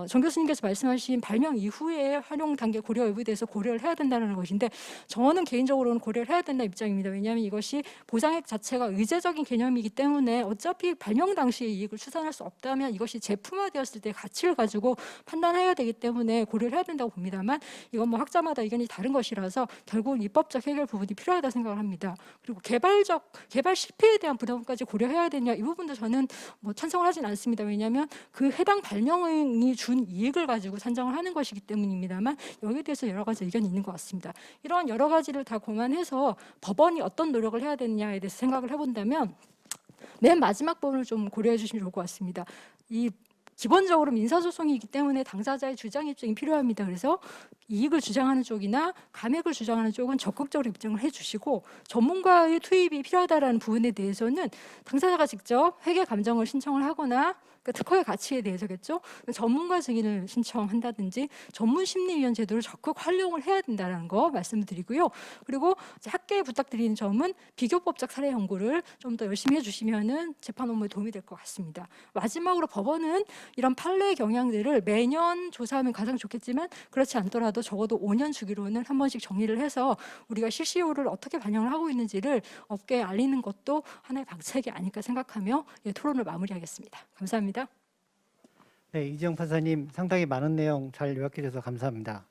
S8: 정 교수님께서 말씀하신 발명 이후에 활용 단계 고려 여부에 대해서 고려를 해야 된다는 것인데 저는 개인적으로는 고려를 해야 된다는 입장입니다. 왜냐하면 이것이 보상액 자체가 의제적인 개념이기 때문에 어차피 발명 당시에 이익을 추산할 수 없다면 이것이 제품화되었을 때 가치를 가지고 판단해야 되기 때문에 고려를 해야 된다고 봅니다만 이건 뭐 학자마다 의견이 다른 것이라서 결국은 입법적 해결 부분이 필요하다 생각을 합니다. 그리고 개발 실패에 대한 부담까지 고려해야 되냐 이 부분도 저는 찬성을 하진 않습니다. 왜냐하면 그 해당 발명이 준 이익을 가지고 산정을 하는 것이기 때문입니다만 여기에 대해서 여러 가지 의견이 있는 것 같습니다. 이런 여러 가지를 다 고만해서 법원이 어떤 노력을 해야 되느냐에 대해서 생각을 해본다면 맨 마지막 부분을 좀 고려해 주시면 좋을 것 같습니다. 기본적으로 민사소송이기 때문에 당사자의 주장 입증이 필요합니다. 그래서 이익을 주장하는 쪽이나 감액을 주장하는 쪽은 적극적으로 입증을 해주시고 전문가의 투입이 필요하다는 부분에 대해서는 당사자가 직접 회계 감정을 신청을 하거나 특허의 가치에 대해서겠죠. 전문가 증인을 신청한다든지 전문 심리위원 제도를 적극 활용을 해야 된다는 거 말씀드리고요. 그리고 학계에 부탁드리는 점은 비교법적 사례 연구를 좀 더 열심히 해주시면은 재판 업무에 도움이 될 것 같습니다. 마지막으로 법원은 이런 판례 경향들을 매년 조사하면 가장 좋겠지만 그렇지 않더라도 적어도 5년 주기로는 한 번씩 정리를 해서 우리가 실시효를 어떻게 반영을 하고 있는지를 업계에 알리는 것도 하나의 방책이 아닐까 생각하며 토론을 마무리하겠습니다. 감사합니다.
S2: 네, 이지영 판사님 상당히 많은 내용 잘 요약해 주셔서 감사합니다.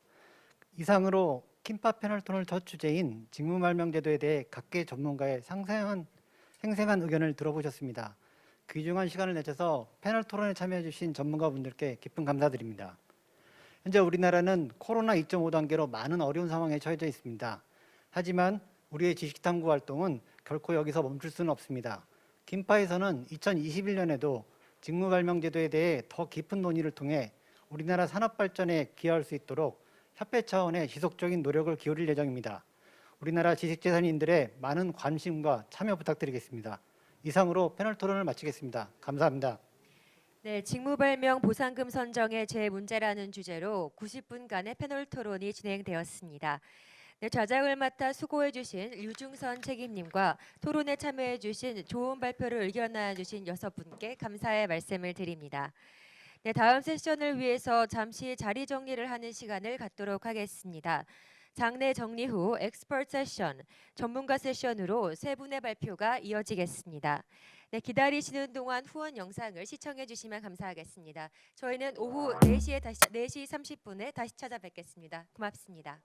S2: 이상으로 킴파 패널 토론 첫 주제인 직무발명제도에 대해 각계 전문가의 생생한 의견을 들어보셨습니다. 귀중한 시간을 내셔서 패널 토론에 참여해 주신 전문가분들께 깊은 감사드립니다. 현재 우리나라는 코로나 2.5 단계로 많은 어려운 상황에 처해져 있습니다. 하지만 우리의 지식탐구 활동은 결코 여기서 멈출 수는 없습니다. 킴파에서는 2021년에도 직무발명제도에 대해 더 깊은 논의를 통해 우리나라 산업 발전에 기여할 수 있도록 협회 차원의 지속적인 노력을 기울일 예정입니다. 우리나라 지식재산인들의 많은 관심과 참여 부탁드리겠습니다. 이상으로 패널 토론을 마치겠습니다. 감사합니다.
S1: 네, 직무발명 보상금 선정의 제 문제라는 주제로 90분간의 패널 토론이 진행되었습니다. 네, 좌장을 맡아 수고해주신 류중선 책임님과 토론에 참여해주신 좋은 발표를 의견 나눠주신 6분께 감사의 말씀을 드립니다. 네, 다음 세션을 위해서 잠시 자리 정리를 하는 시간을 갖도록 하겠습니다. 장내 정리 후 엑스퍼트 세션, 전문가 세션으로 세 분의 발표가 이어지겠습니다. 네, 기다리시는 동안 후원 영상을 시청해 주시면 감사하겠습니다. 저희는 오후 4시 30분에 다시 찾아뵙겠습니다. 고맙습니다.